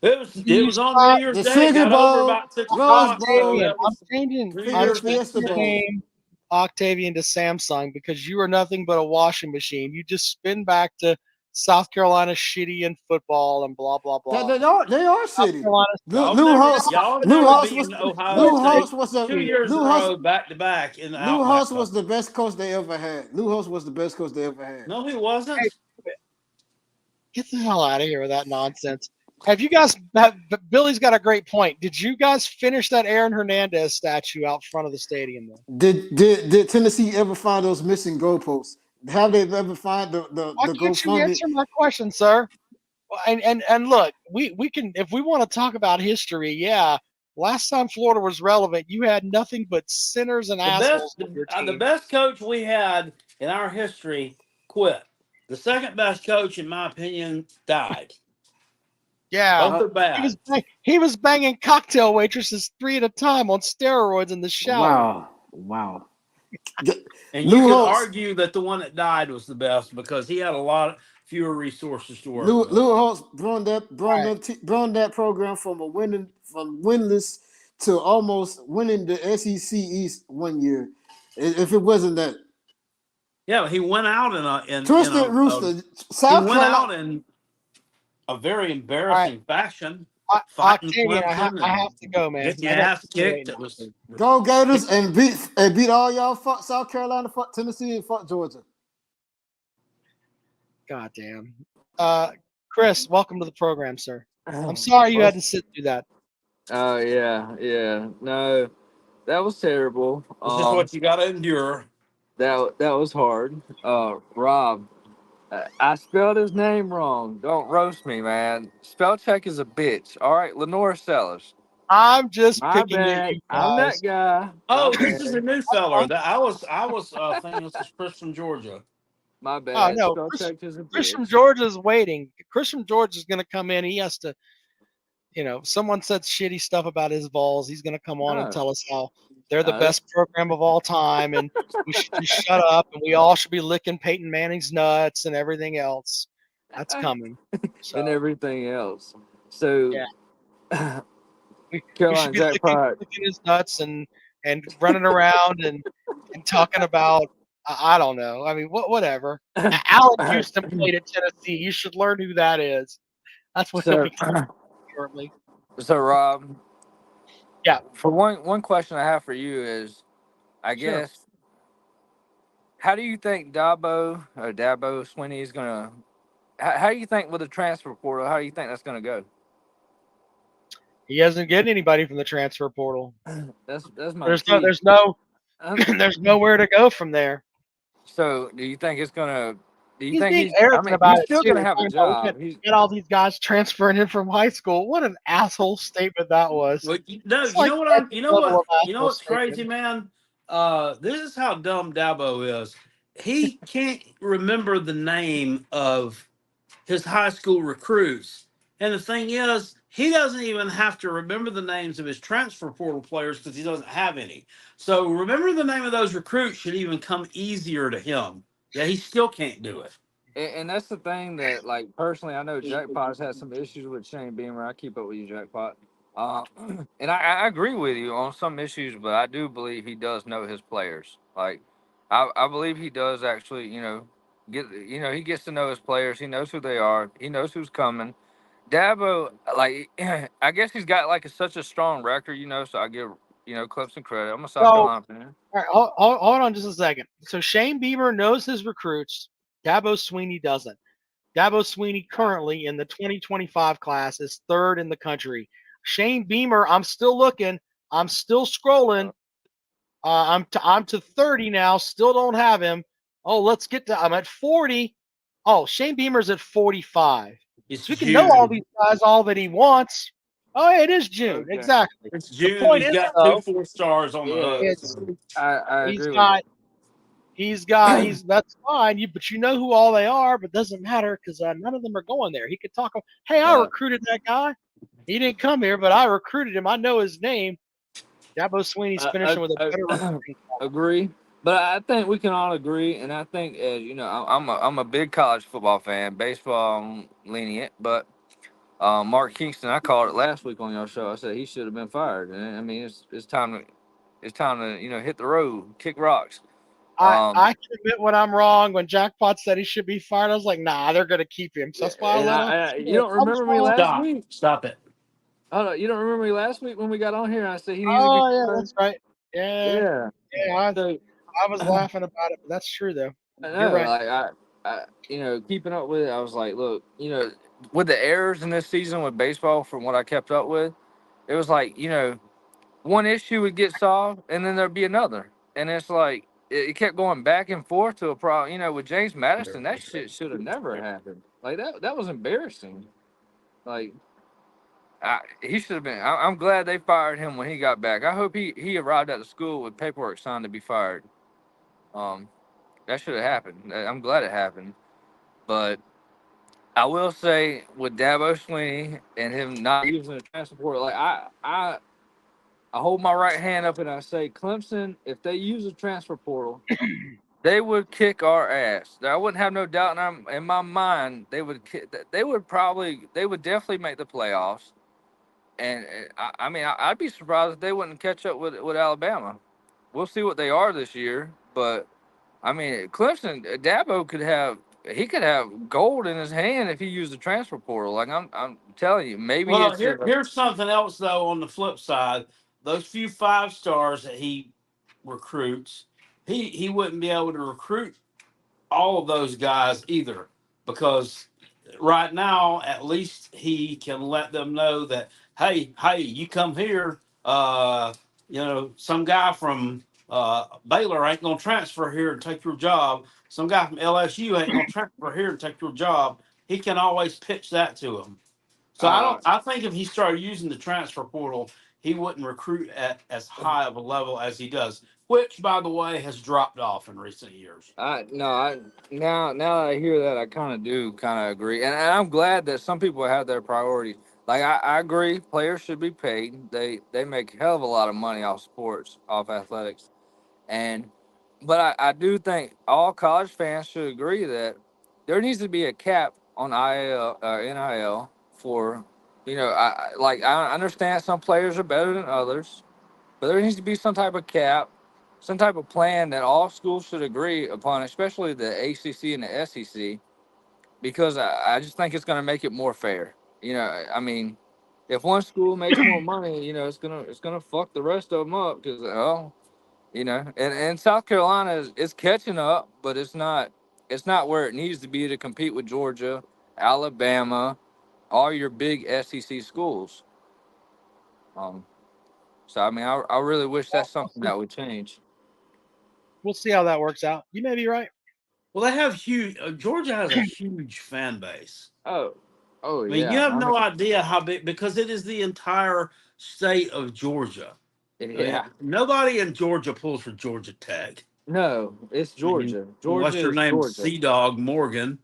it was on New Year's The Day. It Sugar got over Bowl, about 6 o'clock, Rose so Bowl, Octavian, that I'm was changing. New I'm Year's Fiesta changing your Bowl. name, Octavian, to Samsung because you are nothing but a washing machine. You just spin back to South Carolina shitty in football and blah blah blah. They are South city. Carolina. y'all have Lou never Holtz was beaten Ohio Lou State Holtz was the 2 years in Lou a Holtz row back to back in the Lou Outback Holtz Bowl. was the best coach they ever had. Lou Holtz was the best coach they ever had. No, he Hey, wasn't. get the hell out of here with that nonsense. Have you guys? Billy's got a great point. Did you guys finish that Aaron Hernandez statue out front of the stadium? Though? Did Tennessee ever find those missing goalposts? Have they ever find Why the can't you GoFundMe? answer my question, sir? Well, and look, we can if we want to talk about history. Yeah, last time Florida was relevant, you had nothing but sinners and The assholes best, on your the team. best coach we had in our history quit. The second best coach, in my opinion, died. Yeah, Both are bad. he was banging cocktail waitresses 3 at a time on steroids in the shower. Wow. And you Lou could Holtz, argue that the one that died was the best because he had a lot fewer resources to work with. Lou Holtz Right. brought that program from winless to almost winning the SEC East one year. If it wasn't that Yeah, he went out in Twisted Rooster, he South went Carolina. out in a very All right, embarrassing fashion, fighting Octavian, Clemson I and have to go, man. getting your I got ass people kicked. waiting It on was me. Go Gators and beat all y'all. Fuck South Carolina, fuck Tennessee, and fuck Georgia. God damn. Chris, welcome to the program, sir. I'm sorry you had to sit through that. Oh yeah. No, that was terrible. This is what you got to endure. That was hard. Rob, I spelled his name wrong. Don't roast me, man. Spell check is a bitch. All right, Lenora Sellers. I'm just My picking at bad. you I'm guys. that guy. My Oh, this is a bad. new feller. That I was thinking this is Chris from Georgia. My Oh bad. no, Spell check is a Chris from bitch. Georgia is waiting. Chris from Georgia is going to come in. He has to, someone said shitty stuff about his Vols. He's going to come on and No, tell us how they're the no, best program of all time, and we should just shut up, and we all should be licking Peyton Manning's nuts and everything else. That's coming. So and everything else. So, yeah, we should Carolina be licking, Jackpot. licking his nuts and running around and talking about I don't know. I mean, whatever. Allen Houston played at Tennessee. You should learn who that is. That's what he'll so, be talking shortly. so Rob, Yeah, for one question I have for you is, I sure. guess, how do you think Dabo Swinney is gonna? How do you think with the transfer portal? How do you think that's gonna go? He hasn't getting anybody from the transfer portal. That's my There's key. there's nowhere to go from there. So, do you think it's gonna? Do you He's think being he's? I arrogant mean, about he's it still too. gonna have a Talking about job. we got all these guys transferring in from high school. What an asshole statement that was. Well, no, It's you like know what every level of you know asshole what's crazy, statement. man? This is how dumb Dabo is. He can't remember the name of his high school recruits. And the thing is, he doesn't even have to remember the names of his transfer portal players because he doesn't have any. So remember the name of those recruits should even come easier to him. Yeah, he still can't do it. And that's the thing that, like, personally, I know Jackpot's had some issues with Shane Beamer. I keep up with you, Jackpot. Uh, and I agree with you on some issues, but I do believe he does know his players. Like, I believe he does actually, He gets to know his players. He knows who they are. He knows who's coming. Dabo, like, I guess he's got like such a strong record, so I give Clemson credit. I'm a So, South all Carolina fan. right, hold on just a second. So Shane Beamer knows his recruits. Dabo Sweeney doesn't. Dabo Sweeney currently in the 2025 class is third in the country. Shane Beamer, I'm still looking. I'm still scrolling. I'm to 30 now. Still don't have him. Oh, let's get to. I'm at 40. Oh, Shane Beamer's at 45. It's So we can know all June. these guys all that he wants. Oh, it is June. Okay. Exactly. It's The June. point He's is got two though, 4 stars on the Yeah, hook. it's So. I he's agree with got he's that's fine. But you know who all they are, but doesn't matter because none of them are going there. He could talk. Hey, I that. recruited that guy. He didn't come here, but I recruited him. I know his name. Dabo Sweeney's finishing with a better recruiting class. Agree, but I think we can all agree, and I think I'm a big college football fan, baseball lenient, but Mark Kingston, I called it last week on your show. I said he should have been fired. And I mean, it's time to hit the road, kick rocks. I can admit when I'm wrong. When Jackpot said he should be fired, I was like, nah, they're gonna keep him. So that's why I And let him. you don't remember me last Stop. week? Stop it. Oh, you don't remember me last week when we got on here? I said he needs to be Oh yeah, fired. that's right. Yeah, Yeah. yeah. I, So I was laughing about it, but that's true though. I You're know, right. like keeping up with it, I was like, look, with the errors in this season with baseball, from what I kept up with, it was like, one issue would get solved, and then there'd be another, and it's like it kept going back and forth to a problem. With James Madison, that shit should have never happened. Like that was embarrassing. Like he should have been. I'm glad they fired him when he got back. I hope he arrived at the school with paperwork signed to be fired. Um, that should have happened. I'm glad it happened. But I will say with Dabo Sweeney and him not using the transfer portal, like I hold my right hand up and I say Clemson, if they use the transfer portal, they would kick our ass. I wouldn't have no doubt in my mind they would. They would definitely make the playoffs. And I mean, I'd be surprised if they wouldn't catch up with Alabama. We'll see what they are this year, but I mean, Clemson, Dabo could have gold in his hand if he used the transfer portal. Like I'm telling you, maybe Well, it's here's something else though. On the flip side, those few 5 stars that he recruits, he wouldn't be able to recruit all of those guys either, because right now at least he can let them know that hey, you come here, some guy from Baylor ain't gonna transfer here and take your job. Some guy from LSU ain't gonna transfer here and take your job. He can always pitch that to him. So I uh, don't. I think if he started using the transfer portal, he wouldn't recruit at as high of a level as he does, which, by the way, has dropped off in recent years. I no, I now that I hear that, I kind of agree, and I'm glad that some people have their priorities. Like I agree, players should be paid. They make a hell of a lot of money off sports, off athletics, and but I do think all college fans should agree that there needs to be a cap on NIL for I understand some players are better than others, but there needs to be some type of cap, some type of plan that all schools should agree upon, especially the ACC and the SEC, because I just think it's going to make it more fair. I mean, if one school makes more money, it's gonna fuck the rest of them up because and South Carolina is catching up, but it's not where it needs to be to compete with Georgia, Alabama, all your big SEC schools. Um, so I mean, I really wish that's something that would change. We'll see how that works out. You may be right. Well, they have huge. Georgia has a huge fan base. Oh, oh I mean, you yeah. have I no mean, idea how big, because it is the entire state of Georgia. I mean, yeah. nobody in Georgia pulls for Georgia Tech. No, it's I mean, Georgia. Georgia unless your is name's Georgia. Sea Dog Morgan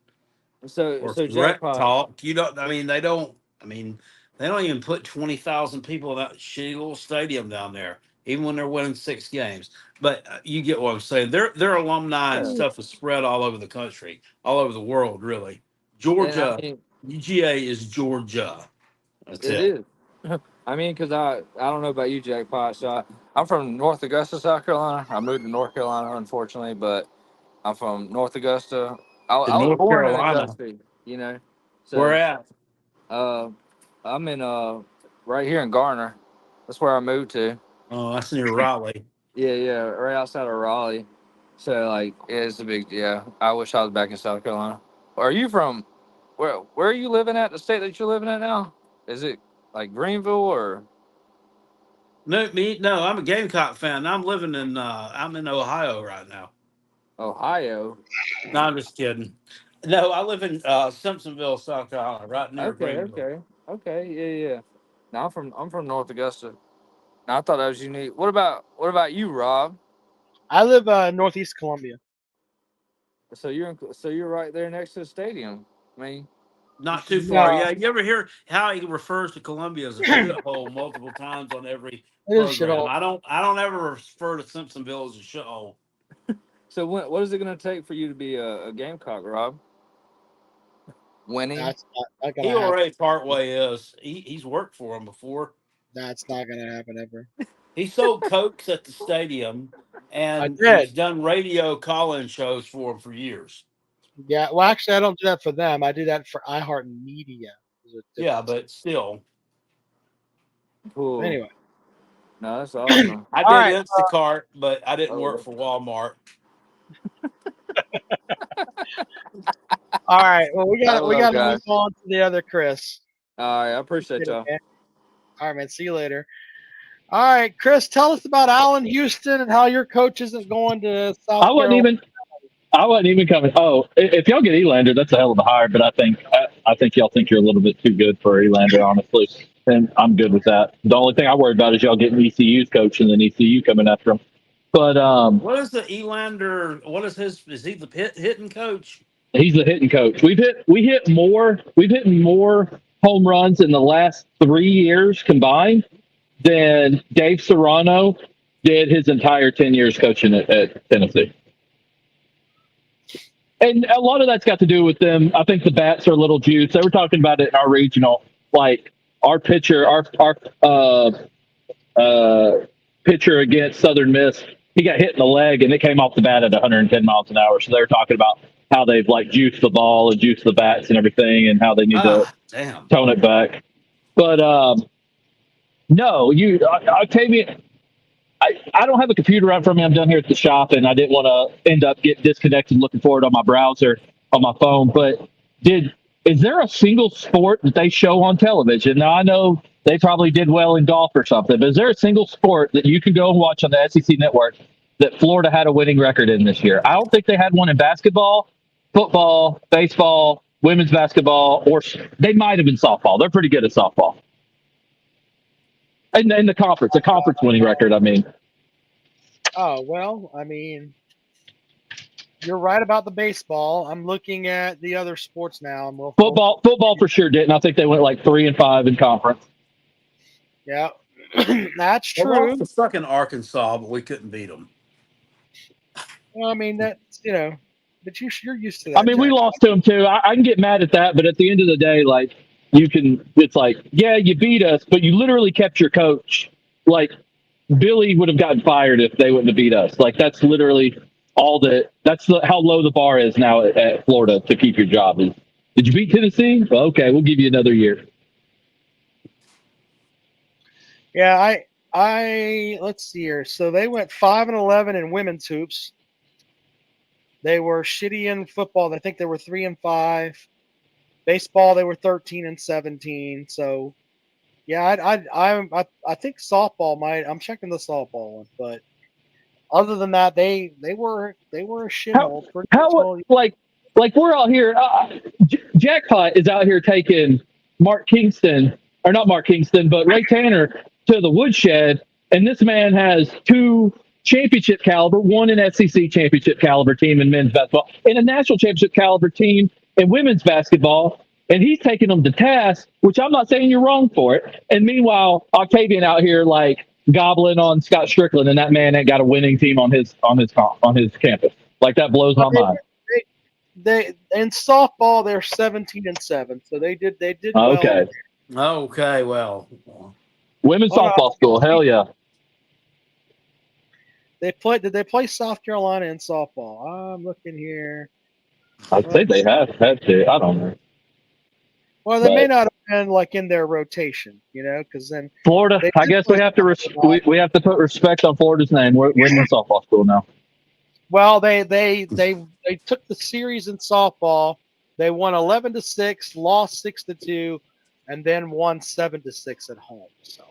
So or so Threat jackpot. Talk. You don't. I mean, they don't. I mean, they don't even put 20,000 people in that shitty little stadium down there, even when they're winning 6 games. But you get what I'm saying. Their alumni and Yeah. stuff is spread all over the country, all over the world, really. And I Georgia, mean, UGA is Georgia. That's it it. is. I mean, because I don't know about you, jackpot. So I'm from North Augusta, South Carolina. I moved to North Carolina, unfortunately, but I'm from North Augusta. I was North born in Carolina. Augusta, you know. Where So at? I'm in right here in Garner. That's where I moved to. Oh, that's near Raleigh. Yeah, right outside of Raleigh. So like, yeah, it's a big yeah. I wish I was back in South Carolina. Are you from where are you living at? The state that you're living at now? Is it like Greenville or No, I'm a Gamecock fan. I'm living in I'm in Ohio right now. Ohio? No, I'm just kidding. No, I live in Simpsonville, South Carolina, right near Greenville. Yeah. Now I'm from North Augusta. Now I thought that was unique. What about you, Rob? I live northeast Columbia. So you're right there next to the stadium. I mean, Not too far. No, Yeah, you ever hear how he refers to Columbia as a shithole multiple times on every it is program? shithole. I don't ever refer to Simpsonville as a shithole. so what is it going to take for you to be a Gamecock, Rob? Winning. That's not He gonna happen. already partway is. He's worked for him before. That's not gonna happen ever. He sold cokes at the stadium, I and he's did. done radio call-in shows for him for years. Yeah. Well, actually, I don't do that for them. I do that for iHeartMedia. There's a Yeah, difference. but still, Cool. Anyway. No, that's awesome. I All did right. Instacart, but I didn't work Oh, for Walmart. All right. Well, we I got love to move guys. on to the other Chris. All right, I appreciate y'all. Okay. All right, man. See you later. All right, Chris. Tell us about Allen Houston and how your coach isn't going to South I wasn't Carolina. even. I wasn't even coming. Oh, if y'all get Elander, that's a hell of a hire. But I think y'all think you're a little bit too good for Elander, honestly. And I'm good with that. The only thing I worry about is y'all getting ECU's coach and then ECU coming after him. But What is the Elander? What is his? Is he the hitting coach? he's the hitting coach. We've hit more home runs in the last 3 years combined than Dave Serrano did his entire 10 years coaching at Tennessee. And a lot of that's got to do with them. I think the bats are a little juiced. They were talking about it in our regional. Like our pitcher, pitcher against Southern Miss, he got hit in the leg and it came off the bat at 110 miles an hour. So they were talking about how they've like juiced the ball and juiced the bats and everything, and how they need to Damn. tone it back. But no, Octavian. I don't have a computer right from me. I'm down here at the shop, and I didn't want to end up getting disconnected looking for it on my browser on my phone. But is there a single sport that they show on television? Now I know they probably did well in golf or something, but is there a single sport that you can go and watch on the SEC network that Florida had a winning record in this year? I don't think they had one in basketball, football, baseball, women's basketball, or they might have been softball. They're pretty good at softball. And the conference, winning record, I mean. Oh, well, I mean, you're right about the baseball. I'm looking at the other sports now. And Football for sure didn't. I think they went like 3-5 in conference. Yeah, that's They true. lost to fucking Arkansas, but we couldn't beat them. Well, I mean, that's, but you're used to that. I mean, we Jack. lost to them too. I can get mad at that, but at the end of the day, like it's like, yeah, you beat us, but you literally kept your coach. Like Billy would have gotten fired if they wouldn't have beat us. Like that's literally how low the bar is now at Florida to keep your job. Did you beat Tennessee? Well, okay, we'll give you another year. Yeah, let's see here. So they went 5-11 in women's hoops. They were shitty in football. I think they were 3-5. Baseball, they were 13-17. So, yeah, I think softball might. I'm checking the softball one, but other than that, they were a shithole. Like we're out here. Jackpot is out here taking Mark Kingston, or not Mark Kingston, but Ray Tanner to the woodshed, and this man has 2 championship caliber, one an SEC championship caliber team in men's basketball, and a national championship caliber team in women's basketball, and he's taking them to task, which I'm not saying you're wrong for it. And meanwhile, Octavian out here like gobbling on Scott Strickland, and that man ain't got a winning team on his campus. Like that blows my mind. They in softball they're 17-7, so they did well. Okay, well, women's softball school, hell yeah. Did they play South Carolina in softball? I'm looking here. I'd say they have had to. I don't know. Well, they may But not have been like in their rotation, because then Florida, they I did guess play we have to we have to put respect on Florida's name. We're women's softball school now. Well, they took the series in softball. They won 11-6, lost 6-2, and then won 7-6 at home. So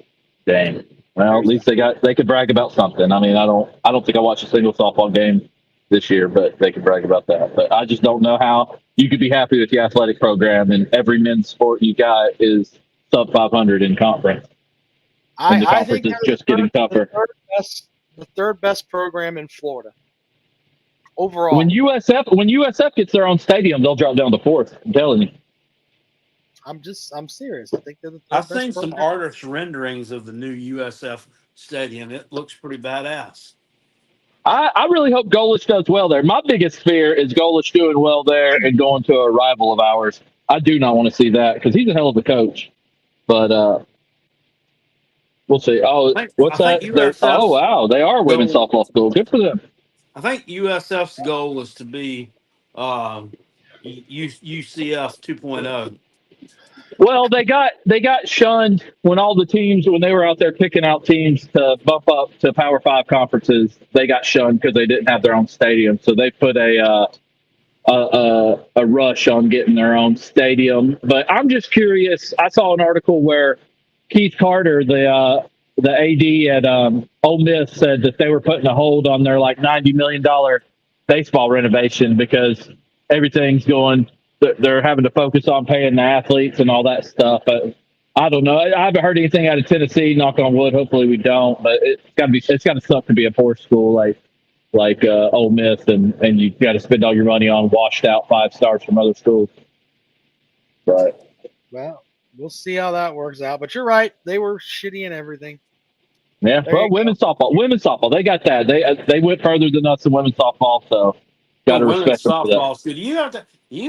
Dang. Well, at there's least they could brag about something. I mean, I don't think I watched a single softball game this year, but they could brag about that. But I just don't know how you could be happy with the athletic program and every men's sport you got is sub 500 in conference. And the I conference think is they're just getting tougher. the third best program in Florida overall. When USF gets their own stadium, they'll drop down to fourth. I'm telling you. I'm serious. I think they're the I've third best seen some program. artist renderings of the new USF stadium. It looks pretty badass. I really hope Golish does well there. My biggest fear is Golish doing well there and going to a rival of ours. I do not want to see that because he's a hell of a coach. But we'll see. Oh, I what's think that? Oh, USF's wow. They are a women's goal. softball school. Good for them. I think USF's goal is to be UCF 2.0. Well, they got shunned when they were out there picking out teams to bump up to Power Five conferences. They got shunned because they didn't have their own stadium. So they put a rush on getting their own stadium. But I'm just curious. I saw an article where Keith Carter, the AD at Ole Miss, said that they were putting a hold on their like $90 million baseball renovation because everything's going. They're having to focus on paying the athletes and all that stuff. I don't know. I haven't heard anything out of Tennessee. Knock on wood. Hopefully we don't. But it's got to suck to be a poor school like Ole Miss, and you got to spend all your money on washed out 5 stars from other schools. But Well, we'll see how that works out. But you're right; they were shitty in everything. yeah, There well, you go. women's softball, they got that. They went further than us in women's softball, so got to Women's respect them for that. softball. So do you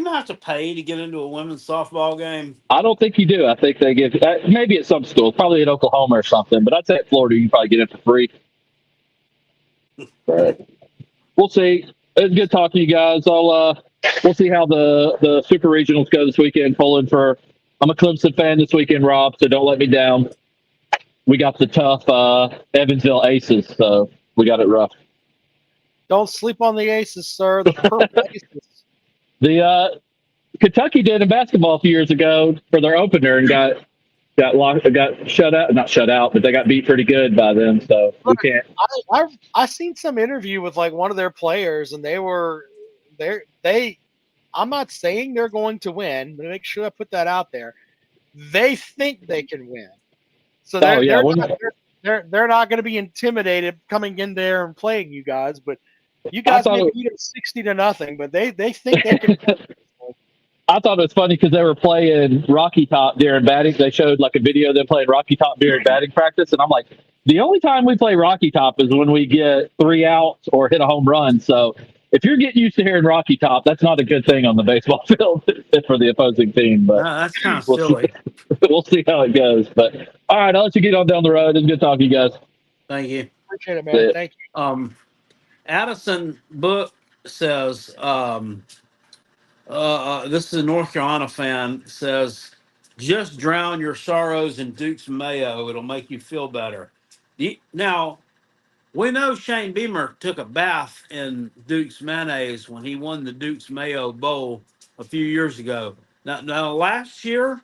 have to pay to get into a women's softball game? I don't think you do. I think they give maybe at some schools, probably in Oklahoma or something. But I'd say at Florida, you can probably get in for free. But we'll see. It's good talking to you guys. We'll see how the super regionals go this weekend. I'm a Clemson fan this weekend, Rob. So don't let me down. We got the tough Evansville Aces, so we got it rough. Don't sleep on the Aces, sir. The purple Aces. The Kentucky did in basketball a few years ago for their opener and got shut out. Not shut out, but they got beat pretty good by them. So we can't. I seen some interview with like one of their players, and I'm not saying they're going to win, but make sure I put that out there. They think they can win, so they're not going to be intimidated coming in there and playing you guys. But you guys may beat them 60-0, but they think they can win. I thought it was funny because they were playing Rocky Top during batting. They showed like a video of them playing Rocky Top during batting practice, and I'm like, the only time we play Rocky Top is when we get 3 outs or hit a home run. So if you're getting used to hearing Rocky Top, that's not a good thing on the baseball field for the opposing team. But That's kind of silly. We'll see how it goes. But all right, I'll let you get on down the road. It's good talking to you guys. Thank you. Appreciate it, man. Thank you. Addison Book says, this is a North Carolina fan, says, just drown your sorrows in Duke's mayo. It'll make you feel better. Now, we know Shane Beamer took a bath in Duke's mayonnaise when he won the Duke's Mayo Bowl a few years ago. Now last year,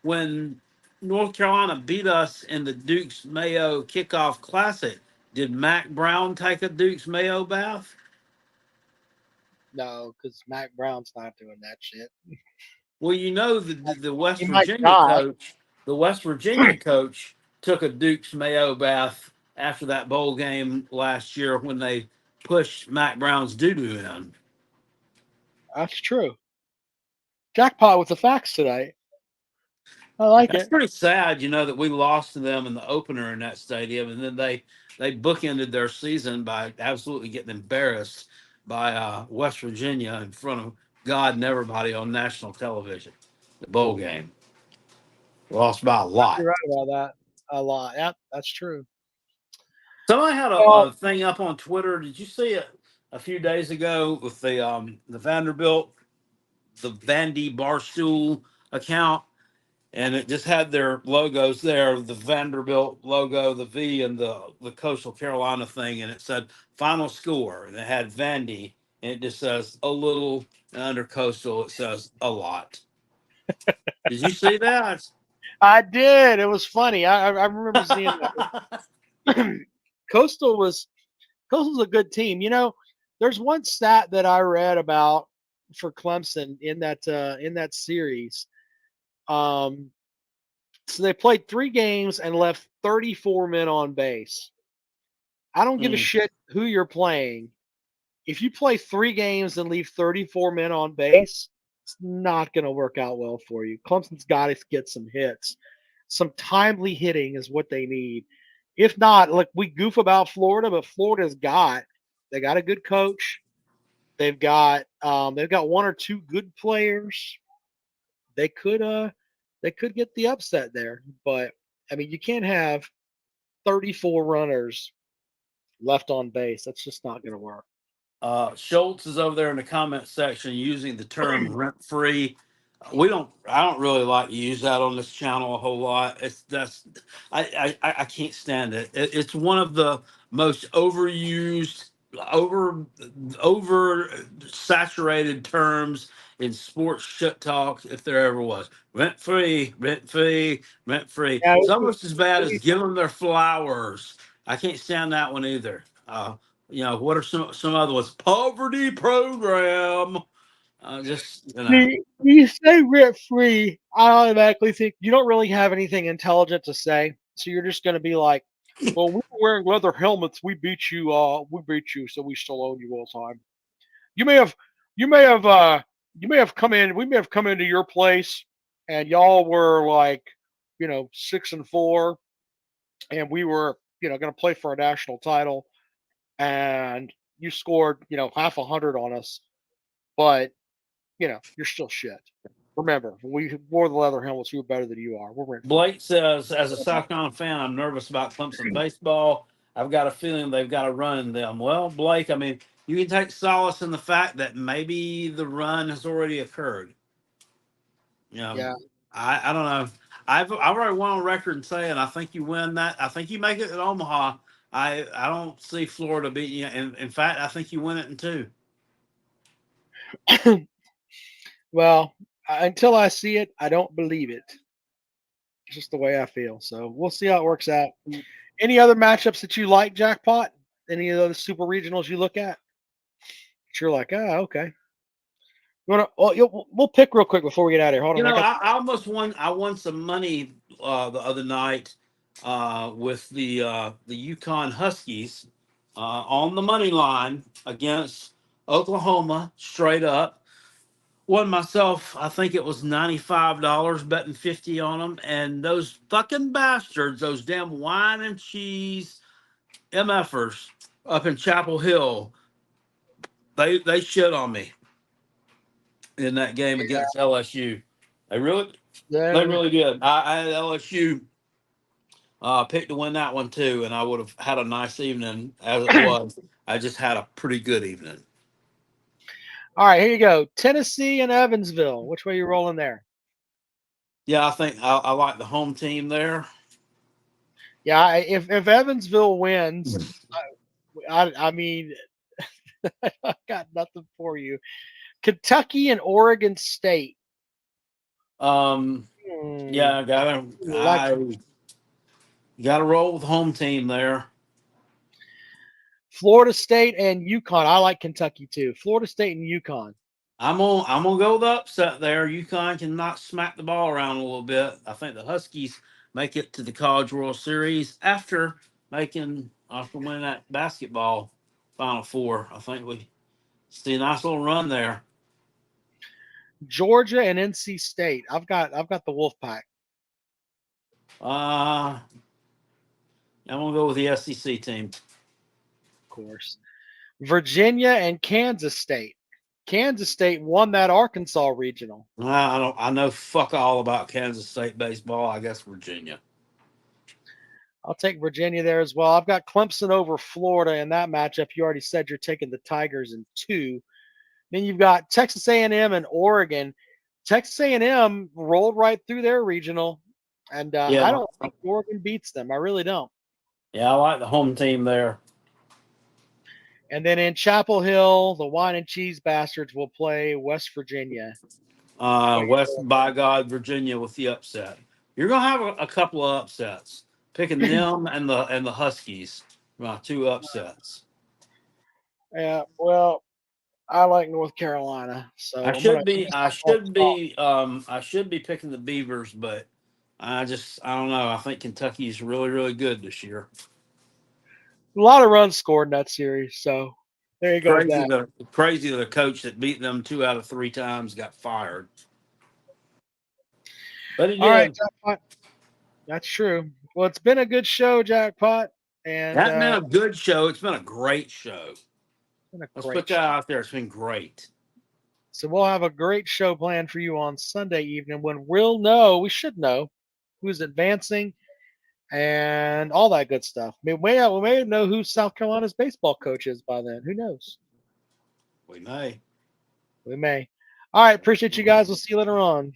when North Carolina beat us in the Duke's Mayo Kickoff Classic, did Mac Brown take a Duke's Mayo bath? No, because Mac Brown's not doing that shit. Well, you know the West He might Virginia die. coach, took a Duke's Mayo bath after that bowl game last year when they pushed Mac Brown's doo-doo in. That's true. Jackpot with the facts tonight. I like That's it. pretty sad, that we lost to them in the opener in that stadium, and then they bookended their season by absolutely getting embarrassed by West Virginia in front of God and everybody on national television. The bowl game lost by a lot. You're right about that. A lot. Yep, that's true. Somebody had a thing up on Twitter. Did you see it a few days ago with the Vanderbilt the Vandy Barstool account, and it just had their logos there, the Vanderbilt logo, the V, and the Coastal Carolina thing, and it said final score, and it had Vandy, and it just says a little, and under Coastal it says a lot. Did you see that? I did. It was funny. I remember seeing that. Coastal's a good team. There's one stat that I read about for Clemson in that series. So they played 3 games and left 34 men on base. I don't give a shit who you're playing. If you play 3 games and leave 34 men on base, it's not going to work out well for you. Clemson's got to get some hits. Some timely hitting is what they need. If not, look, we goof about Florida, but they got a good coach. They've got 1 or 2 good players. They could get the upset there, but I mean, you can't have 34 runners left on base. That's just not going to work. Schultz is over there in the comment section using the term rent free. I don't really like to use that on this channel a whole lot. I can't stand it. It's one of the most overused, over saturated terms in sports shit talk if there ever was. Rent free, rent free, rent free. Yeah, It's almost as bad as give them their flowers. I can't stand that one either. What are some other ones? Poverty program. You say rent free, I automatically think you don't really have anything intelligent to say. So you're just going to be like, well, we were wearing leather helmets. We beat you, so we still own you all the time. You may have, you may have come in. We may have come into your place, and y'all were like, 6-4, and we were, going to play for a national title, and you scored, half 100 on us, but you're still shit. Remember, when we wore the leather helmets, we were better than you are. We're rent free. Blake says, as a South Carolina fan, I'm nervous about Clemson baseball. I've got a feeling they've got a run in them. Well, Blake, I mean, you can take solace in the fact that maybe the run has already occurred. Yeah. I don't know. I've already went on record and saying I think you win that. I think you make it at Omaha. I don't see Florida beating you. In fact, I think you win it in 2. Well, until I see it, I don't believe it. It's just the way I feel. So we'll see how it works out. Any other matchups that you like, Jackpot? Any of those super regionals you look at? You're like, okay. We'll pick real quick before we get out of here. Hold on. I almost won. I won some money the other night with the Yukon Huskies on the money line against Oklahoma, straight up. Won myself, I think it was $95, betting 50 on them. And those fucking bastards, those damn wine and cheese MFers up in Chapel Hill, they shit on me in that game against LSU. They really did. I had LSU picked to win that one too, and I would have had a nice evening as it was. I just had a pretty good evening. All right, here you go. Tennessee and Evansville. Which way you rolling there? Yeah, I think I like the home team there. Yeah, if Evansville wins, I mean, I got nothing for you. Kentucky and Oregon State. Yeah, gotta roll with home team there. Florida State and UConn. I like Kentucky too. Florida State and UConn. I'm gonna go with the upset there. UConn can not smack the ball around a little bit. I think the Huskies make it to the College World Series after winning that basketball Final Four. I think we see a nice little run there. Georgia and NC State. I've got the Wolfpack. I'm gonna go with the SEC team. Of course. Virginia and Kansas State. Kansas State won that Arkansas regional. I know fuck all about Kansas State baseball. I guess Virginia. I'll take Virginia there as well. I've got Clemson over Florida in that matchup. You already said you're taking the Tigers in 2. Then you've got Texas A&M and Oregon. Texas A&M rolled right through their regional, and Yeah. I don't think Oregon beats them. I really don't. Yeah, I like the home team there. And then in Chapel Hill, the Wine and Cheese Bastards will play West Virginia. West by God, Virginia with the upset. You're gonna have a couple of upsets. Picking them and the Huskies. Two upsets. Yeah, well, I like North Carolina, so I should be picking the Beavers, but I don't know. I think Kentucky's really, really good this year. a lot of runs scored in that series. So there you go with that. Crazy the coach that beat them 2 out of 3 times got fired. But he All right, did. Jackpot. That's true. Well, it's been a good show, Jackpot, and That's been a good show. It's been a great show. been a Let's great put that show. out there. It's been great. So we'll have a great show planned for you on Sunday evening when we should know who's advancing and all that good stuff. We may know who South Carolina's baseball coach is by then. Who knows? We may. We may. All right. Appreciate you guys. We'll see you later on.